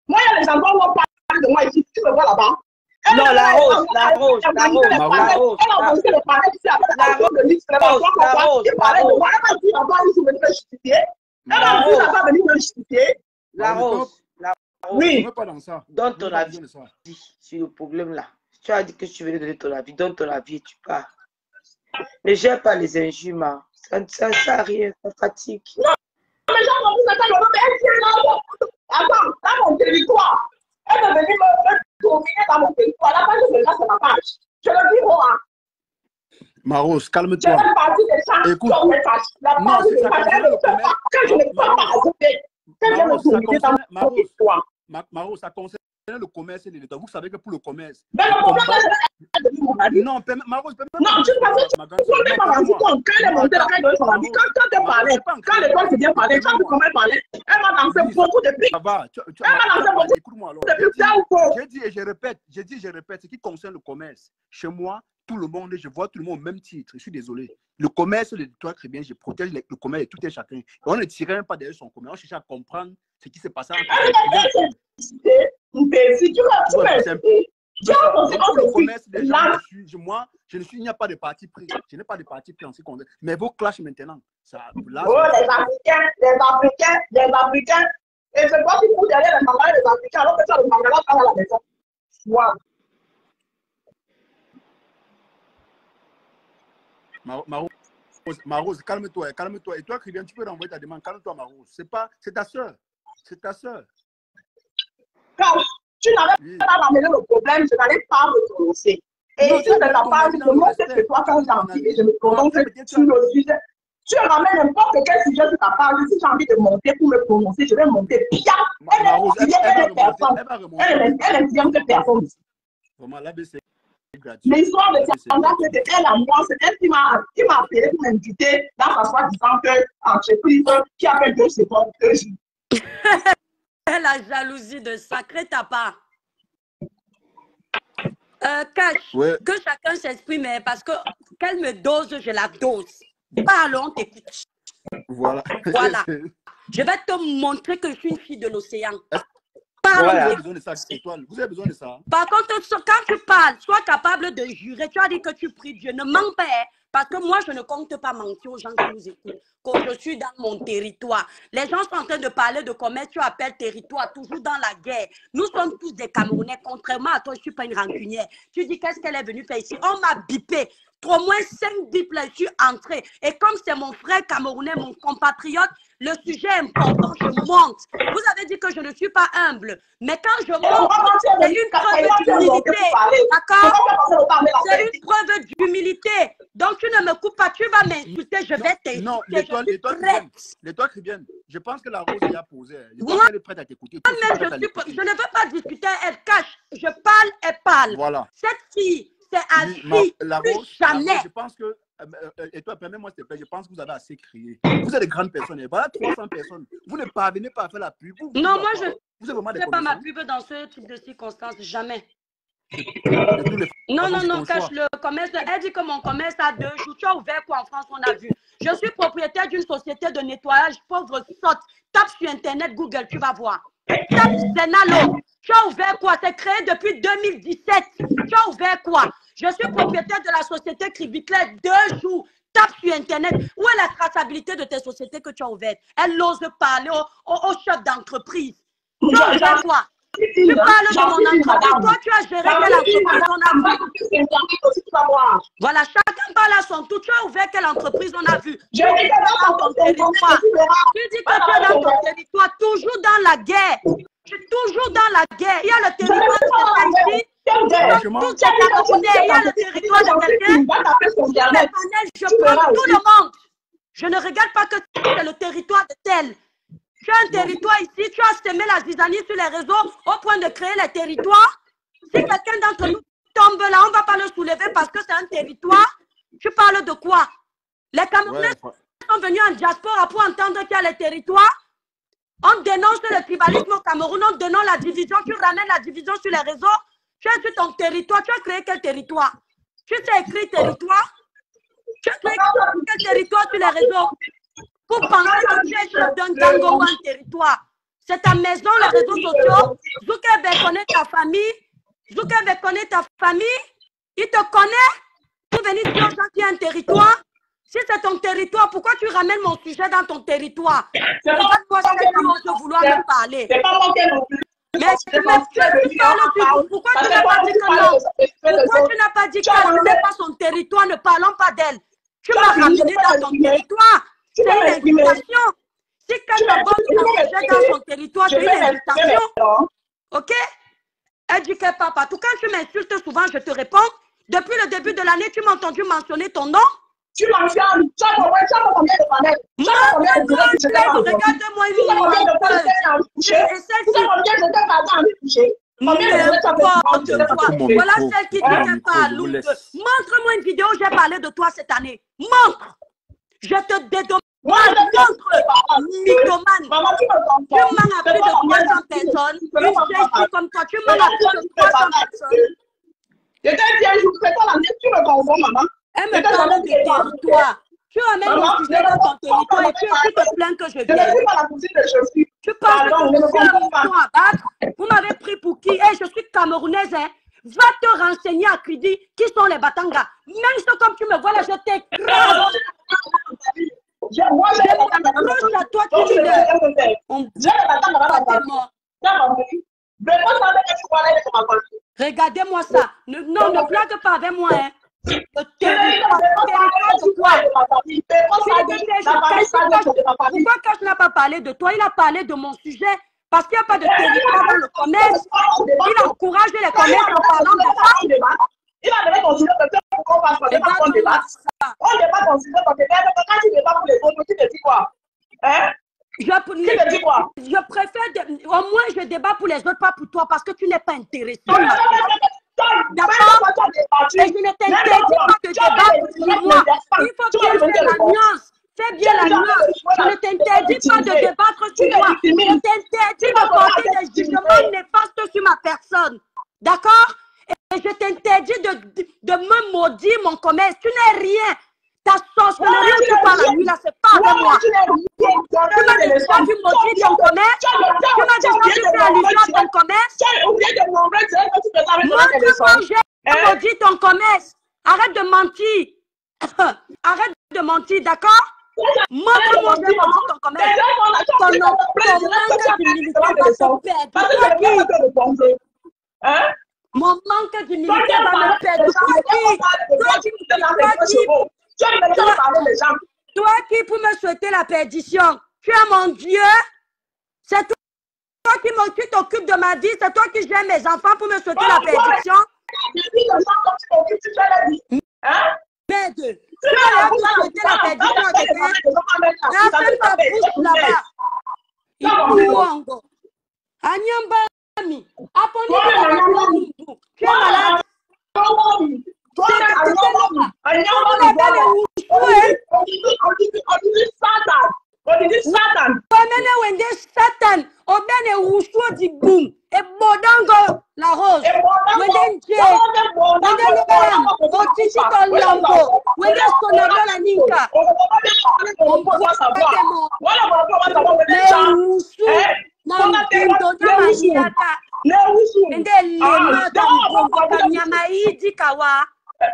Moi, il y a des endroits où on parle de moi ici. Tu me vois là-bas. Non, la rose. Elle a posé le palais ici avec la rose de l'exclamation. Il parlait de moi. Elle m'a dit là-bas, il venait me justifier. Elle m'a dit là-bas, venir me justifier. La rose. Oui. Pas dans ça. Donne ton avis sur le problème là. Tu as dit que tu venais donner ton avis. Donne ton avis et tu pars. Ne gère pas les injures. Ça ne sert à rien. Ça fatigue. Non, mais j'ai entendu ça. Elle tient là. Attends, dans mon territoire. Elle est venue me dominer dans mon territoire. La page de là, c'est ma page. Je le dis, moi. Marose, calme-toi. Je fais partie des gens qui ont mes pages. La page de page, elle ne fait pas. Quand je ne l'autorité dans mon territoire. Maro, ça concerne le commerce et l'État. Vous savez que pour le commerce... Mais le commerce, mon avis. Non, Maro, je peux même non, tu ne pas rendu compte. Quand elle est montée, quand elle donne son avis, quand elle parlait, quand l'école s'est bien parlé, quand comment elle parlait, elle m'a lancé beaucoup de prix. Ça va, Elle m'a lancé beaucoup écoute-moi alors. de J'ai dit et je répète, ce qui concerne le commerce. Chez moi, tout le monde, je vois tout le monde au même titre. Je suis désolé. Le commerce, le territoire très bien, je protège le commerce de tout et chacun. Et on ne tirait même pas derrière son commerce. On cherchait à comprendre ce qui s'est passé. Si tu vas le commerce des gens, moi, je ne suis, il n'y a pas de parti pris. Je n'ai pas de parti pris en ce qui concerne. Mais vos clashs maintenant, ça, là, oh, les Africains. Et c'est quoi qui fout derrière les mamans et les Africains alors que ça, le mangala part à la maison. Wow. Marose, calme-toi. Et toi, Christian, tu peux renvoyer ta demande. Calme-toi, Marose. C'est ta soeur. C'est ta soeur. Quand tu n'avais pas ramené le problème, je n'allais pas me prononcer. Et si de ta part, je me montre que toi, quand j'ai envie et je me prononce sur le sujet, tu ramènes n'importe quel sujet sur ta part. Si j'ai envie de monter pour me prononcer, je vais monter. Pia! Elle est personne. Elle est bien que personne. Vraiment, l'ABC. L'histoire de cette femme-là, c'était elle à moi, c'est elle qui m'a appelé pour m'inviter dans sa soi-disant entreprise qui a fait 2 secondes, 2 jours. La jalousie de sacré tapa. Cash, ouais. Que chacun s'exprime, parce que qu'elle me dose, je la dose. Parlons, t'écoute. Voilà. Voilà. Je vais te montrer que je suis une fille de l'océan. Vous avez besoin de ça, Étoile. Vous avez besoin de ça. Par contre, quand tu parles, sois capable de jurer. Tu as dit que tu pries Dieu. Ne mens pas. Parce que moi, je ne compte pas mentir aux gens qui nous écoutent. Quand je suis dans mon territoire. Les gens sont en train de parler de commerce. Tu appelles territoire, toujours dans la guerre. Nous sommes tous des Camerounais. Contrairement à toi, je ne suis pas une rancunière. Tu dis qu'est-ce qu'elle est venue faire ici? On m'a bipé. Au moins 5 bips là, je suis entrée. Et comme c'est mon frère camerounais, mon compatriote, le sujet est important, je monte. Vous avez dit que je ne suis pas humble. Mais quand je monte, c'est une preuve d'humilité. D'accord? C'est une preuve d'humilité. Donc tu ne me coupes pas, tu vas m'insulter, je vais t'insulter. Non, l'étoile chrétienne, je pense que la Rose y a posé. Je pense qu'elle est prête à t'écouter. Je ne veux pas discuter, elle cache. Je parle, elle parle. Voilà. Cette fille, c'est à vie, plus jamais. Je pense que, et toi, permets-moi s'il te plaît, je pense que vous avez assez crié. Vous êtes des grandes personnes, et voilà 300 personnes. Vous ne parvenez pas à faire la pub. Non, moi je ne fais pas ma pub dans ce type de circonstances, jamais. Non, cache le commerce. Elle dit que mon commerce a 2 jours. Tu as ouvert quoi en France, on a vu. Je suis propriétaire d'une société de nettoyage, pauvre sotte. Tape sur Internet, Google, tu vas voir. Tape Zenalo. Tu as ouvert quoi? C'est créé depuis 2017. Tu as ouvert quoi? Je suis propriétaire de la société Cribiclet, 2 jours. Tape sur Internet. Où est la traçabilité de tes sociétés que tu as ouvertes? Elle n'ose parler au chef d'entreprise. Tu as ouvert quoi? Tu parles de mon entreprise. Toi, tu as géré quelle entreprise on a vu? Voilà, chacun parle à son tour. Tu as ouvert quelle entreprise on a vu? Tu dis que tu es dans ton territoire. Tu dis que tu es dans ton territoire, toujours dans la guerre. Je suis toujours dans la guerre. Il y a le territoire de quelqu'un ici. Tous ces Camerounais, il y a le territoire de quelqu'un. Je prends tout le monde. Je ne regarde pas que c'est le territoire de tel. Tu as un territoire ici, tu as semé la zizanie sur les réseaux au point de créer les territoires. Si quelqu'un d'entre nous tombe là, on ne va pas le soulever parce que c'est un territoire. Tu parles de quoi? Les Camerounais sont venus en diaspora pour entendre qu'il y a les territoires. On dénonce le tribalisme au Cameroun, on dénonce la division, tu ramènes la division sur les réseaux. Tu es sur ton territoire, tu as créé quel territoire? Tu t'es écrit territoire? Tu as créé quel territoire sur les réseaux? Pour penser que tu es chef d'un gang ou un territoire. C'est ta maison, les réseaux sociaux. Zuckerberg connaît ta famille. Zuckerberg connaît ta famille. Il te connaît pour venir dire aux gens qu'il y a un territoire. Si c'est ton territoire, pourquoi tu ramènes mon sujet dans ton territoire? C'est pas toi qui oses vouloir me parler. C'est pas moi qui non plus. Mais tu parles du pourquoi tu n'as pas dit que non? Pourquoi tu n'as pas dit qu'elle n'est pas son territoire? Ne parlons pas d'elle. Tu m'as ramené dans ton territoire. C'est une invitation. Si quelqu'un bosse dans son territoire, c'est une invitation. Ok? Elle dit qu'elle parle partout. Quand tu m'insultes souvent, je te réponds. Depuis le début de l'année, tu m'as entendu mentionner ton nom. Tu m'enfermes. Tu as combien de panels? Tu as combien de panels? Regarde-moi une Tu as combien de panels tu as envie de toucher? Tu as combien de panels tu as envie de toucher? Voilà celle qui dit qu'elle parle. Montre-moi une vidéo où j'ai parlé de toi cette année. Montre. Je te dédommage. Montre. Mythomane. Maman, tu me comprends. Tu m'en as plus de 300 personnes. Une fille comme toi, tu m'en as plus de 300 personnes. Je t'ai dit un jour, c'est quoi la mienne? Tu me comprends, maman? Elle me parle de territoire. Tu ramènes mon sujet dans ton territoire et tu te plains que je vienne. Je ne suis pas la cousine de Jésus. Tu penses que je suis un mouton à battre? Vous m'avez pris pour qui? Eh, je suis camerounaise, hein. Va te renseigner à Kridi qui sont les Batanga. Même si comme tu me vois là, je t'écrase. Moi, j'ai les Batanga. Proche à toi, tu dis le. On regardez-moi ça. Non, ne blague pas avec moi, hein. Le territoire de toi. Pourquoi quand je n'ai pas parlé de toi, il a parlé de mon sujet? Parce qu'il n'y a pas de territoire dans le commerce. Il encourage les commerces en parlant de ça. Il a donné ton sujet pour qu'on passe par le débat. On débat ton sujet parce que quand tu débats pour les autres, tu te dis quoi? Hein? Je préfère, au moins je débat pour les autres, pas pour toi, parce que tu n'es pas intéressant. D'accord? Et je ne t'interdis pas de débattre sur moi. Il faut bien faire la nuance. Fais bien la nuance. Je ne t'interdis pas de débattre sur moi. Je t'interdis de porter des jugements néfastes sur ma personne. D'accord? Et je t'interdis de me maudire mon commerce. Tu n'es rien. Ta sorcellerie où tu parles la nuit là, c'est pas avec moi. Tu m'as déjà vu maudire ton commerce? Tu m'as déjà vu faire allusion à ton commerce? Montre-moi j'ai maudit ton commerce. Arrête de mentir. Arrête de mentir, d'accord? Montre-moi j'ai maudit ton commerce. Ton manque d'humilité va te perdre. Mon manque d'humilité va me perdre. Toi qui pour me souhaiter la perdition, tu es mon Dieu. C'est toi qui t'occupes de ma vie. C'est toi qui gères mes enfants pour me souhaiter la perdition. Merde. Tu vas me souhaiter la perdition à quelqu'un. Ferme ta bouche là-bas. Il faut encore. Agnambami. Apprenez tu es malade. Satan, obene wusu di boom, e bodango la rose, wendenje, wendenje, otisi to lambo, wendenje sonado la ninka, le wusu, na mkindo na mahiata, wende lema da mkongo kanyama idi kawa. Elle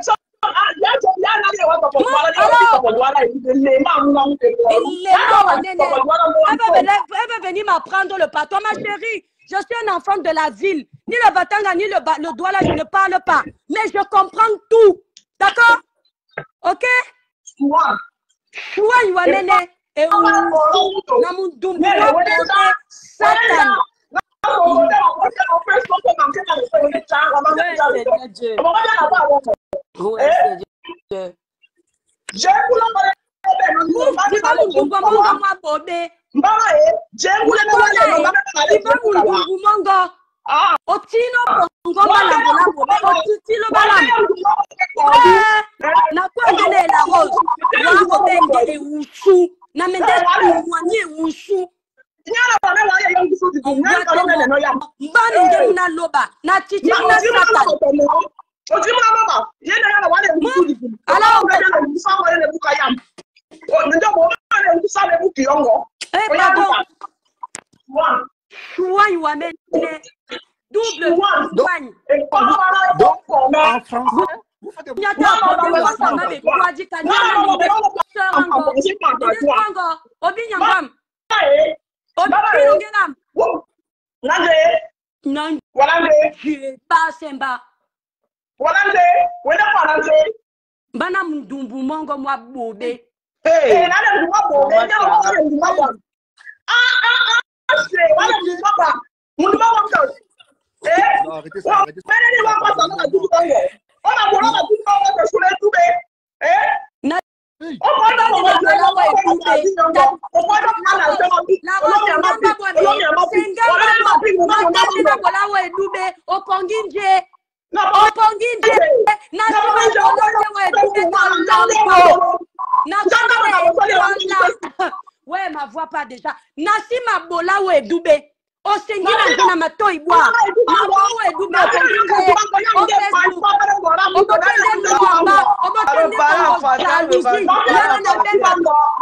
va venir m'apprendre le patois, ma chérie. Je suis un enfant de la ville. Ni le batanga, ni le douala, je ne parle pas. Mais je comprends tout. D'accord? Ok? Choua yuanene. Et où? Namundumbu, Satan. En français, vous faites Bana mdumbu mongo mwa bobe. arrêtez ça, arrêtez ça. Hey. Ouais, ma voix pas déjà. Nassima Bola ou Edoubé. O sengi na ngana mato ibwa. Na bola ou Edoubé. O Facebook. O botende mwamba. O botende mwamba. Jalousie. Yana na bemba.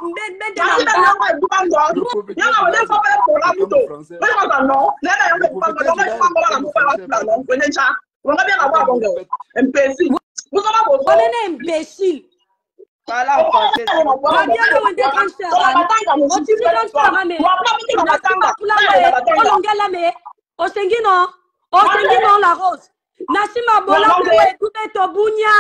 Mbende na mba. Imbécile. Parle en français. La rose. Nassima Bola Edoubé Tobunya.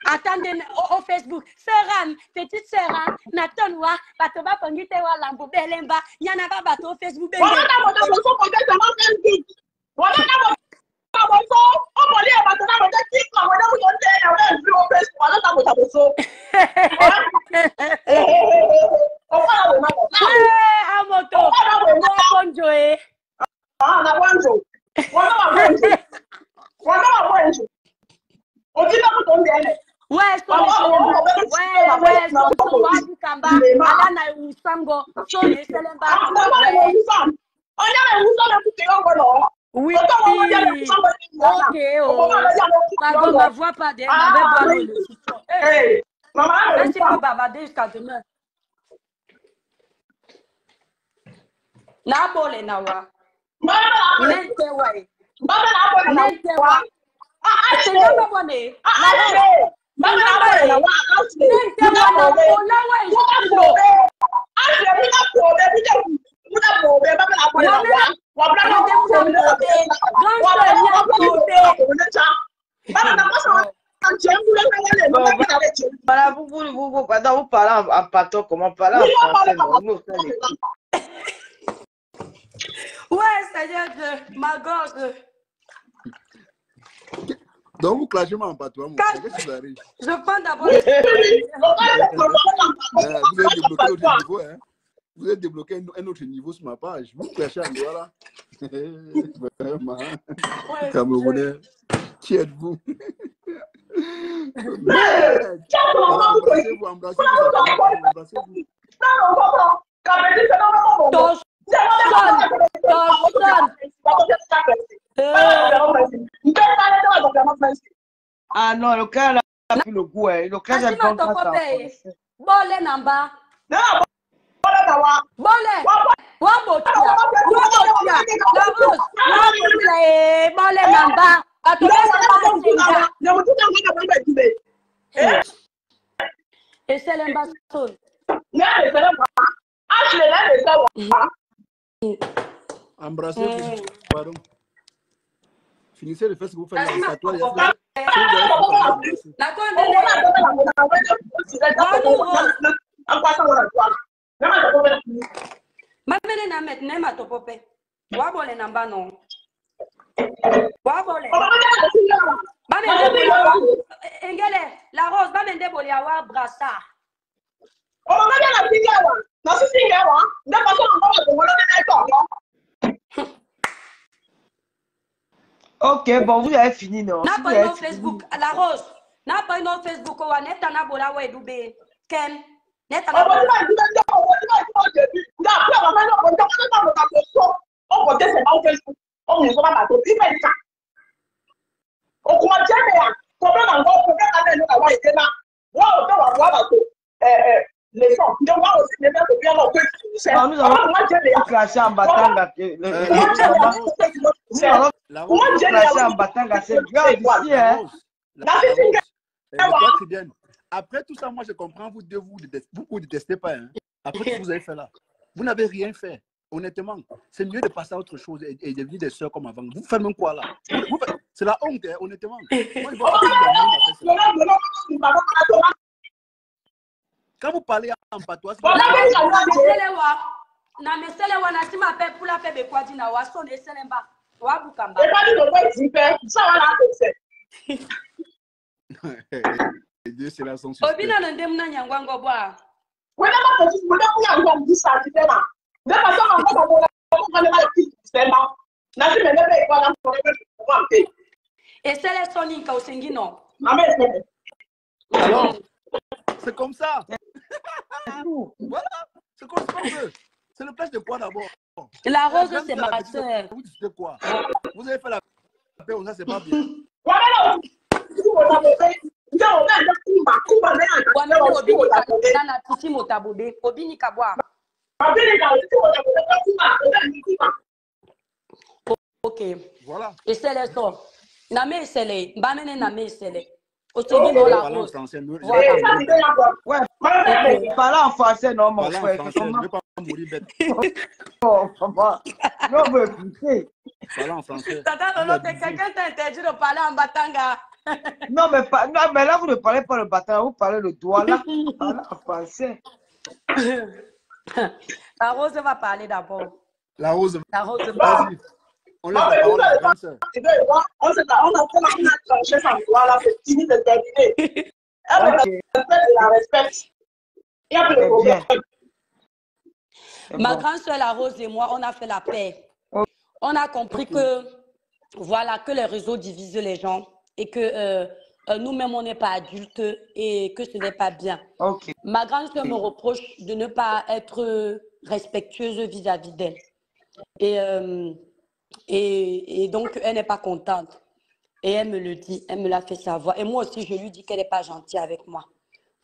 Attendez, au Facebook, Serran, petite Serran, Natonwa, Batoba Pongite wa Lambo Belemba, Yana pas bateau au Facebook. Oui, ok, ma voix pas d'air, merci pour bavarder jusqu'à demain. Na bole na wa. Nente wa. Nente wa. Senga ba bone. Vous parlez en patois, comment parler en français? Ouais, Seigneur Dieu, ma gorge. Donc vous clashez en patois, qu'est-ce qui vous arrive? Je prends d'abord. Vous êtes débloqué un autre niveau, hein? Vous êtes débloqué un autre niveau sur ma page. Vous clashez en doigt là. Vraiment. Camerounais. Qui êtes-vous? Embrassez-vous, embrassez-vous. Ah non, le cœur a plus le goût. Le cœur a bon quand ça. Bolé namba. Bolé. Bolé namba. Et c'est l'ambassade. Embrassez-vous. Pardon. Finissez le Facebook. Vous faites la toi. La rose va me déboler à brassard. Ok, bon, vous avez fini, non? N'a pas une Facebook, la rose. N'a pas une Facebook, on est en abola ou Edoubé. Ken, net en abola. Non, nous allons clasher en Batanga. Nous allons clasher en Batanga. C'est grave ici, hein. Après tout ça, moi je comprends, vous deux, vous ne détestez pas. Hein. Après tout ce que vous avez fait là, vous n'avez rien fait. Honnêtement, c'est mieux de passer à autre chose et devenir des sœurs comme avant. Vous faites même quoi là? C'est la honte, hein, honnêtement. Moi, je vois quand vous parlez en patois, c'est Dieu, c'est là son suspect. Alors, c'est comme ça. Voilà, c'est comme ça qu'on veut. C'est le pêche de quoi d'abord? La Rose, c'est ma soeur. Vous dites quoi? Vous avez fait la paix, ça c'est pas bien. Ok. Voilà. Et c'est les sons. Namé c'est les. Bamene namé c'est les. Au Parlez Sénégal, la en Rose. français. Ouais, parlez en français, non, mon Parlez en frère. français, je ne vais pas mourir bête. Oh, papa. Non, mais écoutez. Parlez en français. Tata Lolo, quelqu'un t'a interdit de parler en batanga. Non, mais là, vous ne parlez pas le bâtard, vous parlez le doigt là. Parlez en français. La Rose va parler d'abord. La Rose, La Rose va. vas-y. On laisse la parole à la grande sœur. On a tranché sans doigt là, c'est fini, c'est terminé. Elle la respecte. Il n'y a plus de problème. Ma grande sœur, la Rose et moi, on a fait la paix. On a compris que, voilà, que les réseaux divisent les gens et que nous-mêmes, on n'est pas adultes et que ce n'est pas bien. Ma grande sœur me reproche de ne pas être respectueuse vis-à-vis d'elle. Et donc, elle n'est pas contente. Et elle me le dit, elle me l'a fait savoir. Et moi aussi, je lui dis qu'elle n'est pas gentille avec moi.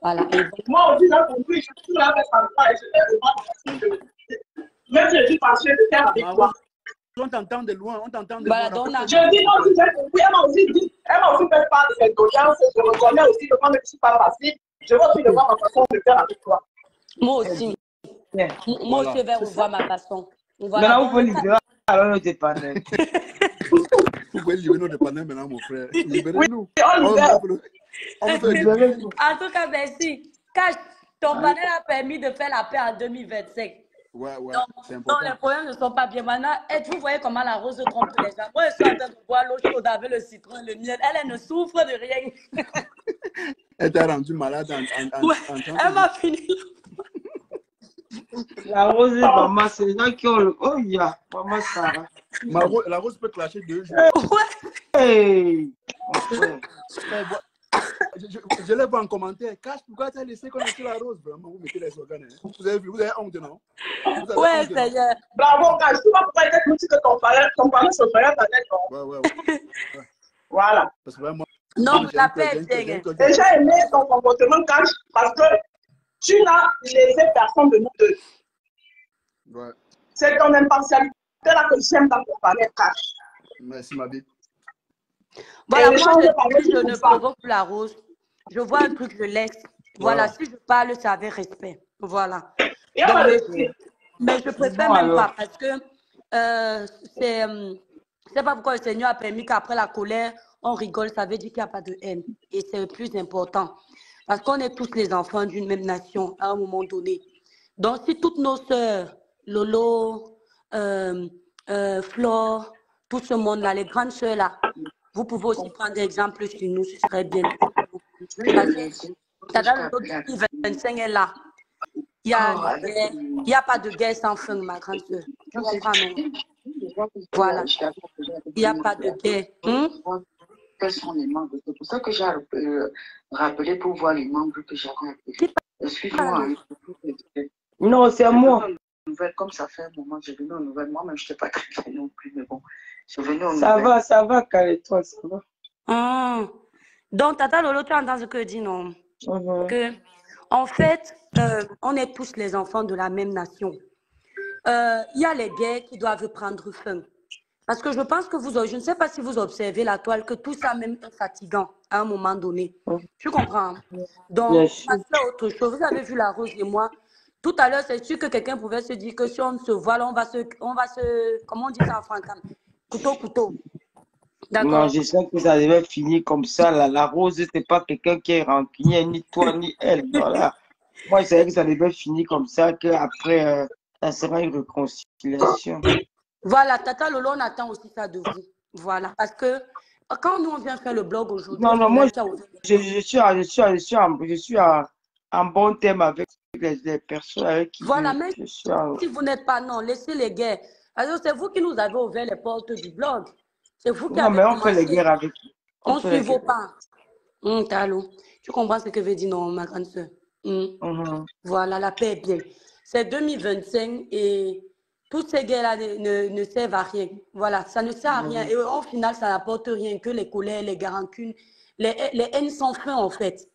Voilà. Et donc, Moi aussi, j'ai compris, je suis là avec sa voix et je vais même si je suis fâchée de faire avec toi. On t'entend de loin, on t'entend de voilà, loin. donc, Je dis non, si j'ai compris, elle m'a aussi dit, elle m'a aussi fait part de cette audience. Je reconnais aussi que moi, je ne suis pas facile. Je veux aussi voir ma façon de faire avec toi. moi aussi. Moi aussi, je vais revoir ma façon. Voilà. Maintenant, vous pouvez livrer alors le dépanneur. Vous pouvez livrer nos dépanneurs maintenant, mon frère. Libérez-nous. En tout cas, merci. Cash, ton panel a permis de faire la paix en 2025. Ouais, c'est donc, important. les problèmes ne sont pas bien. Maintenant, et vous voyez comment la Rose trompe les gens. Moi, je suis en train de boire l'eau chaude avec le citron et le miel. Elle ne souffre de rien. Elle t'a rendu malade elle m'a fini. La Rose et maman, c'est les gens qui ont le... Oh, ya, maman Sarah. La Rose peut clasher 2 jours. Hey! Je l'ai vu en commentaire. Cache, pourquoi tu as laissé connaître la Rose? Vraiment, vous mettez les organes. Vous avez vu, vous avez honte, non? Ouais, Seigneur. Bravo, gars. Je ne sais pas pourquoi elle dit que ton parent se ferait ta Ouais. Voilà. Parce que moi, non, ça fait bien. Et j'ai aimé ton comportement, Cash, parce que tu n'as laissé personne de nous deux. Ouais. C'est ton impartialité là que j'aime dans ton parler, Cash. Merci, ma vie. Voilà, moi, je ne provoque plus la Rose. Je vois un truc, je laisse. Voilà, si je parle, c'est avec respect. Voilà. Donc, mais je préfère même pas parce que c'est pas pourquoi le Seigneur a permis qu'après la colère, on rigole. Ça veut dire qu'il n'y a pas de haine. Et c'est le plus important. Parce qu'on est tous les enfants d'une même nation à un moment donné. Donc, si toutes nos sœurs, Lolo, Flore, tout ce monde-là, les grandes sœurs là, vous pouvez aussi prendre des exemples sur nous, ce serait bien. Tata Lolo 25 est là. Il n'y a pas de guerre sans fin, ma grande sœur. Tu comprends, non? Voilà. Il n'y a pas de guerre. Quels sont les membres? C'est pour ça que j'ai rappelé pour voir les membres que j'avais appelés. Excuse-moi. Non, c'est moi. Comme ça fait un moment, j'ai venu aux nouvelles. Moi-même, je n'étais pas très bien non plus, mais bon, je suis venue aux nouvelles. Ça va, calme-toi, ça va. Donc, Tata Lolo, tu entends ce que dit, non? Que, en fait, on est tous les enfants de la même nation. il y a les guerres qui doivent prendre fin. Parce que je pense que je ne sais pas si vous observez la toile, que tout ça même est fatigant à un moment donné. Tu comprends? Donc, Bien on sûr. va faire autre chose. Vous avez vu la Rose et moi. Tout à l'heure, c'est sûr que quelqu'un pouvait se dire que si on se voit, là, on va se, comment on dit ça en français? Couteau, couteau. Non, D'accord? je sais que ça devait finir comme ça. Là. La Rose, c'est pas quelqu'un qui est rancunier, ni toi, ni elle. Voilà. Moi, je savais que ça devait finir comme ça, qu'après, ça sera une réconciliation. Voilà, Tata Lolo, on attend aussi ça de vous. Voilà, parce que quand nous, on vient faire le blog aujourd'hui, Non, au non, moi, final, tu as ouvert. je suis en bon terme avec les personnes avec qui Voilà, même je suis en... si vous n'êtes pas, non, laissez les guerres. Alors, c'est vous qui nous avez ouvert les portes du blog. C'est vous qui Non, avez mais on fait les commencé. guerres avec... On fait suit les vos guerres. pas. Talo, tu comprends ce que veut dire, non, ma grande soeur? Voilà, la paix est bien. C'est 2025 et toutes ces guerres-là ne servent à rien. Voilà, ça ne sert à rien. Et au final, ça n'apporte rien que les colères, les rancunes, les haines sans fin, en fait.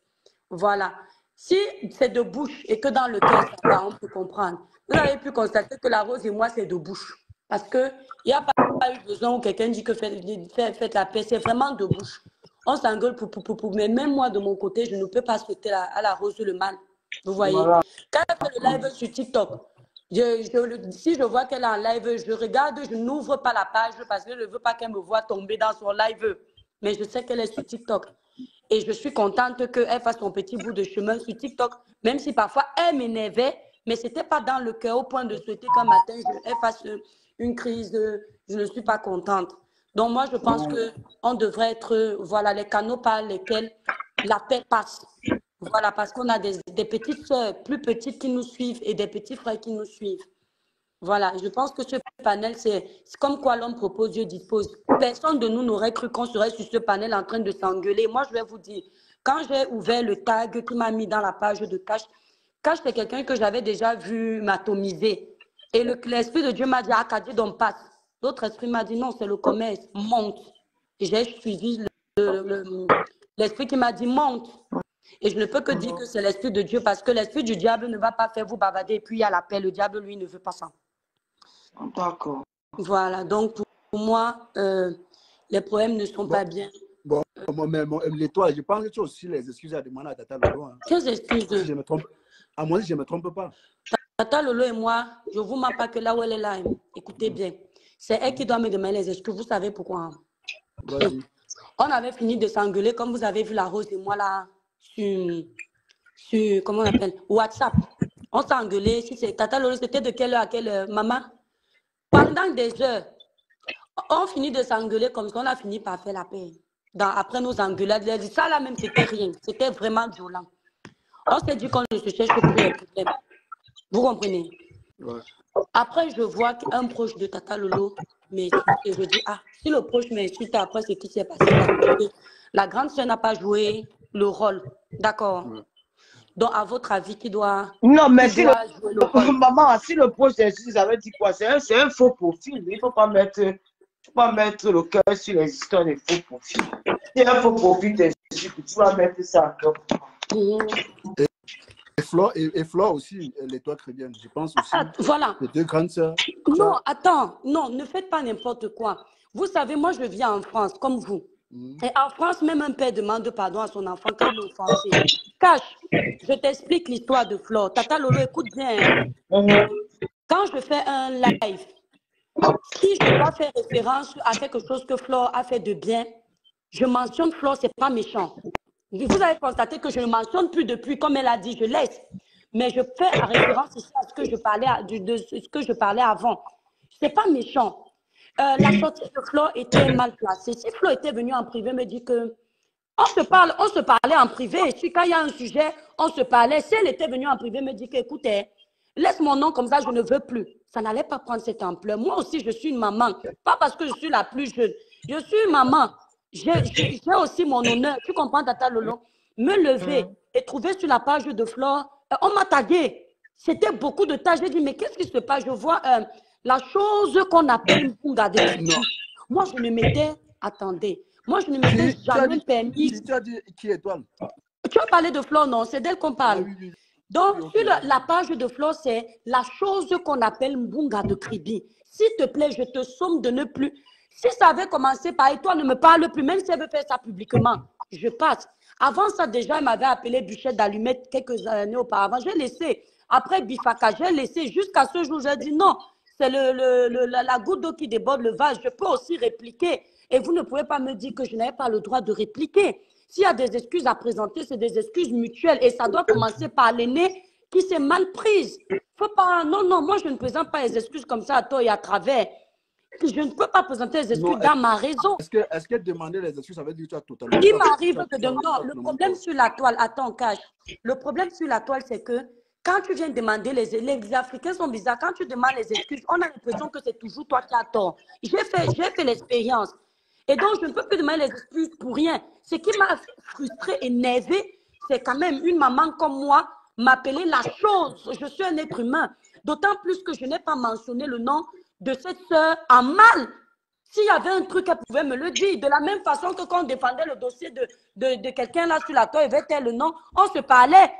Voilà. Si c'est de bouche et que dans le cœur, ça va, on peut comprendre. Vous avez pu constater que la Rose et moi, c'est de bouche. Parce qu'il n'y a pas eu besoin où quelqu'un dit que faites la paix. C'est vraiment de bouche. On s'engueule pour. Mais même moi, de mon côté, je ne peux pas souhaiter à la Rose le mal. Vous voyez? Voilà. Quand elle fait le live sur TikTok, si je vois qu'elle est en live, je regarde, je n'ouvre pas la page parce que je ne veux pas qu'elle me voie tomber dans son live. Mais je sais qu'elle est sur TikTok. Et je suis contente qu'elle fasse son petit bout de chemin sur TikTok, même si parfois elle m'énervait, mais ce n'était pas dans le cœur au point de souhaiter qu'un matin, elle fasse une crise de « je ne suis pas contente ». Donc moi, je pense qu'on devrait être, voilà, les canaux par lesquels la paix passe. Voilà, parce qu'on a des petites sœurs plus petites qui nous suivent et des petits frères qui nous suivent. Voilà, je pense que ce panel, c'est comme quoi l'homme propose, Dieu dispose. Personne de nous n'aurait cru qu'on serait sur ce panel en train de s'engueuler. Moi, je vais vous dire, quand j'ai ouvert le tag qui m'a mis dans la page de Cash, Cash, c'est quelqu'un que j'avais déjà vu m'atomiser. Et l'Esprit de Dieu m'a dit, Akadi, donc passe. L'autre esprit m'a dit, non, c'est le commerce, monte. Et j'ai suivi l'esprit qui m'a dit, monte. Et je ne peux que dire que c'est l'esprit de Dieu parce que l'esprit du diable ne va pas faire vous bavarder et puis il y a la paix. Le diable, lui, ne veut pas ça. D'accord. Voilà, donc pour moi, les problèmes ne sont pas bien. Bon, l'étoile, je pense que tu as aussi les excuses à demander à Tata Lolo. Hein. Quelles excuses? Si je me trompe, à moi, si je ne me trompe pas. Tata Lolo et moi, je ne vous mens pas que là où elle est là, écoutez bien, c'est elle qui doit me demander les excuses. Vous savez pourquoi? Hein? On avait fini de s'engueuler, comme vous avez vu la Rose et moi là, sur comment on appelle, WhatsApp. On s'est engueulé. Si c'est Tata Lolo, c'était de quelle heure à quelle heure, maman? Pendant des heures. On finit de s'engueuler comme ça, on a fini par faire la paix. Après nos engueulades, ça là même, c'était rien. C'était vraiment violent. On s'est dit qu'on ne se cherche plus les problèmes. Vous comprenez? Ouais. Après, je vois qu'un proche de Tata Lolo m'insulte et je dis, ah, si le proche m'insulte après ce qui s'est passé là, la grande sœur n'a pas joué le rôle. D'accord? Ouais. Donc, à votre avis, qui doit... Non, mais si jouer le rôle? Maman, si le proche t'insulte, ça veut dire quoi? C'est un faux profil. Il ne faut pas mettre le cœur sur les histoires des faux profils. Si un faux profil t'insulte, tu vas mettre ça. Et Flore aussi, elle est toi très bien. Je pense aussi. Voilà. Les deux grandes sœurs. Non, attends. Non, ne faites pas n'importe quoi. Vous savez, moi, je vis en France, comme vous. Et en France, même un père demande pardon à son enfant quand il est offensé. Cache, je t'explique l'histoire de Flore. Tata Lolo, écoute bien. Quand je fais un live, si je dois faire référence à quelque chose que Flore a fait de bien, je mentionne Flore, c'est pas méchant. Vous avez constaté que je ne mentionne plus depuis, comme elle a dit, je laisse. Mais je fais référence ici à ce que je parlais, de ce que je parlais avant. C'est pas méchant. La sortie de Flore était mal placée. Si Flore était venue en privé me dit que on se parlait en privé. Et puis quand il y a un sujet, on se parlait. Si elle était venue en privé me dit que, écoutez, laisse mon nom comme ça, je ne veux plus. Ça n'allait pas prendre cette ampleur. Moi aussi, je suis une maman. Pas parce que je suis la plus jeune. Je suis une maman. J'ai aussi mon honneur. Tu comprends, Tata Lolo? Me lever et trouver sur la page de Flore, on m'a tagué. C'était beaucoup de tags. J'ai dit, mais qu'est-ce qui se passe? Je vois la chose qu'on appelle une poudre de... Moi, je ne m'étais... Attendez. Moi, je ne m'étais jamais permis... Tu as dit qui est toi? Tu as parlé de Flore, non? C'est d'elle qu'on parle. Oui. Donc, Ok, sur la page de Flo, c'est la chose qu'on appelle Mbunga de Kribi. S'il te plaît, je te somme de ne plus. Si ça avait commencé par et toi ne me parle plus, même si elle veut faire ça publiquement, je passe. Avant ça, déjà, elle m'avait appelé Bûchette d'allumette quelques années auparavant. J'ai laissé. Après Bifaka, j'ai laissé jusqu'à ce jour. J'ai dit non, c'est la goutte d'eau qui déborde le vase. Je peux aussi répliquer. Et vous ne pouvez pas me dire que je n'avais pas le droit de répliquer. S'il y a des excuses à présenter, c'est des excuses mutuelles. Et ça doit commencer par l'aîné qui s'est mal prise. Faut pas, non, non, moi je ne présente pas les excuses comme ça à toi et à travers. Je ne peux pas présenter les excuses non, dans ma raison. est-ce que demander les excuses, ça veut dire que tu as totalement... Il tu as- m'arrive tu as- de tu as demander. Non, le totalement problème tort. sur la toile, attends, cache. Le problème sur la toile, c'est que quand tu viens demander les Africains sont bizarres. Quand tu demandes les excuses, on a l'impression que c'est toujours toi qui as tort. J'ai fait l'expérience. Et donc, je ne peux plus demander les excuses pour rien. Ce qui m'a frustrée, énervée, c'est quand même une maman comme moi m'appeler la chose. Je suis un être humain. D'autant plus que je n'ai pas mentionné le nom de cette sœur en mal. S'il y avait un truc, elle pouvait me le dire. De la même façon que quand on défendait le dossier de quelqu'un là sur la toile, il avait tel le nom, on se parlait.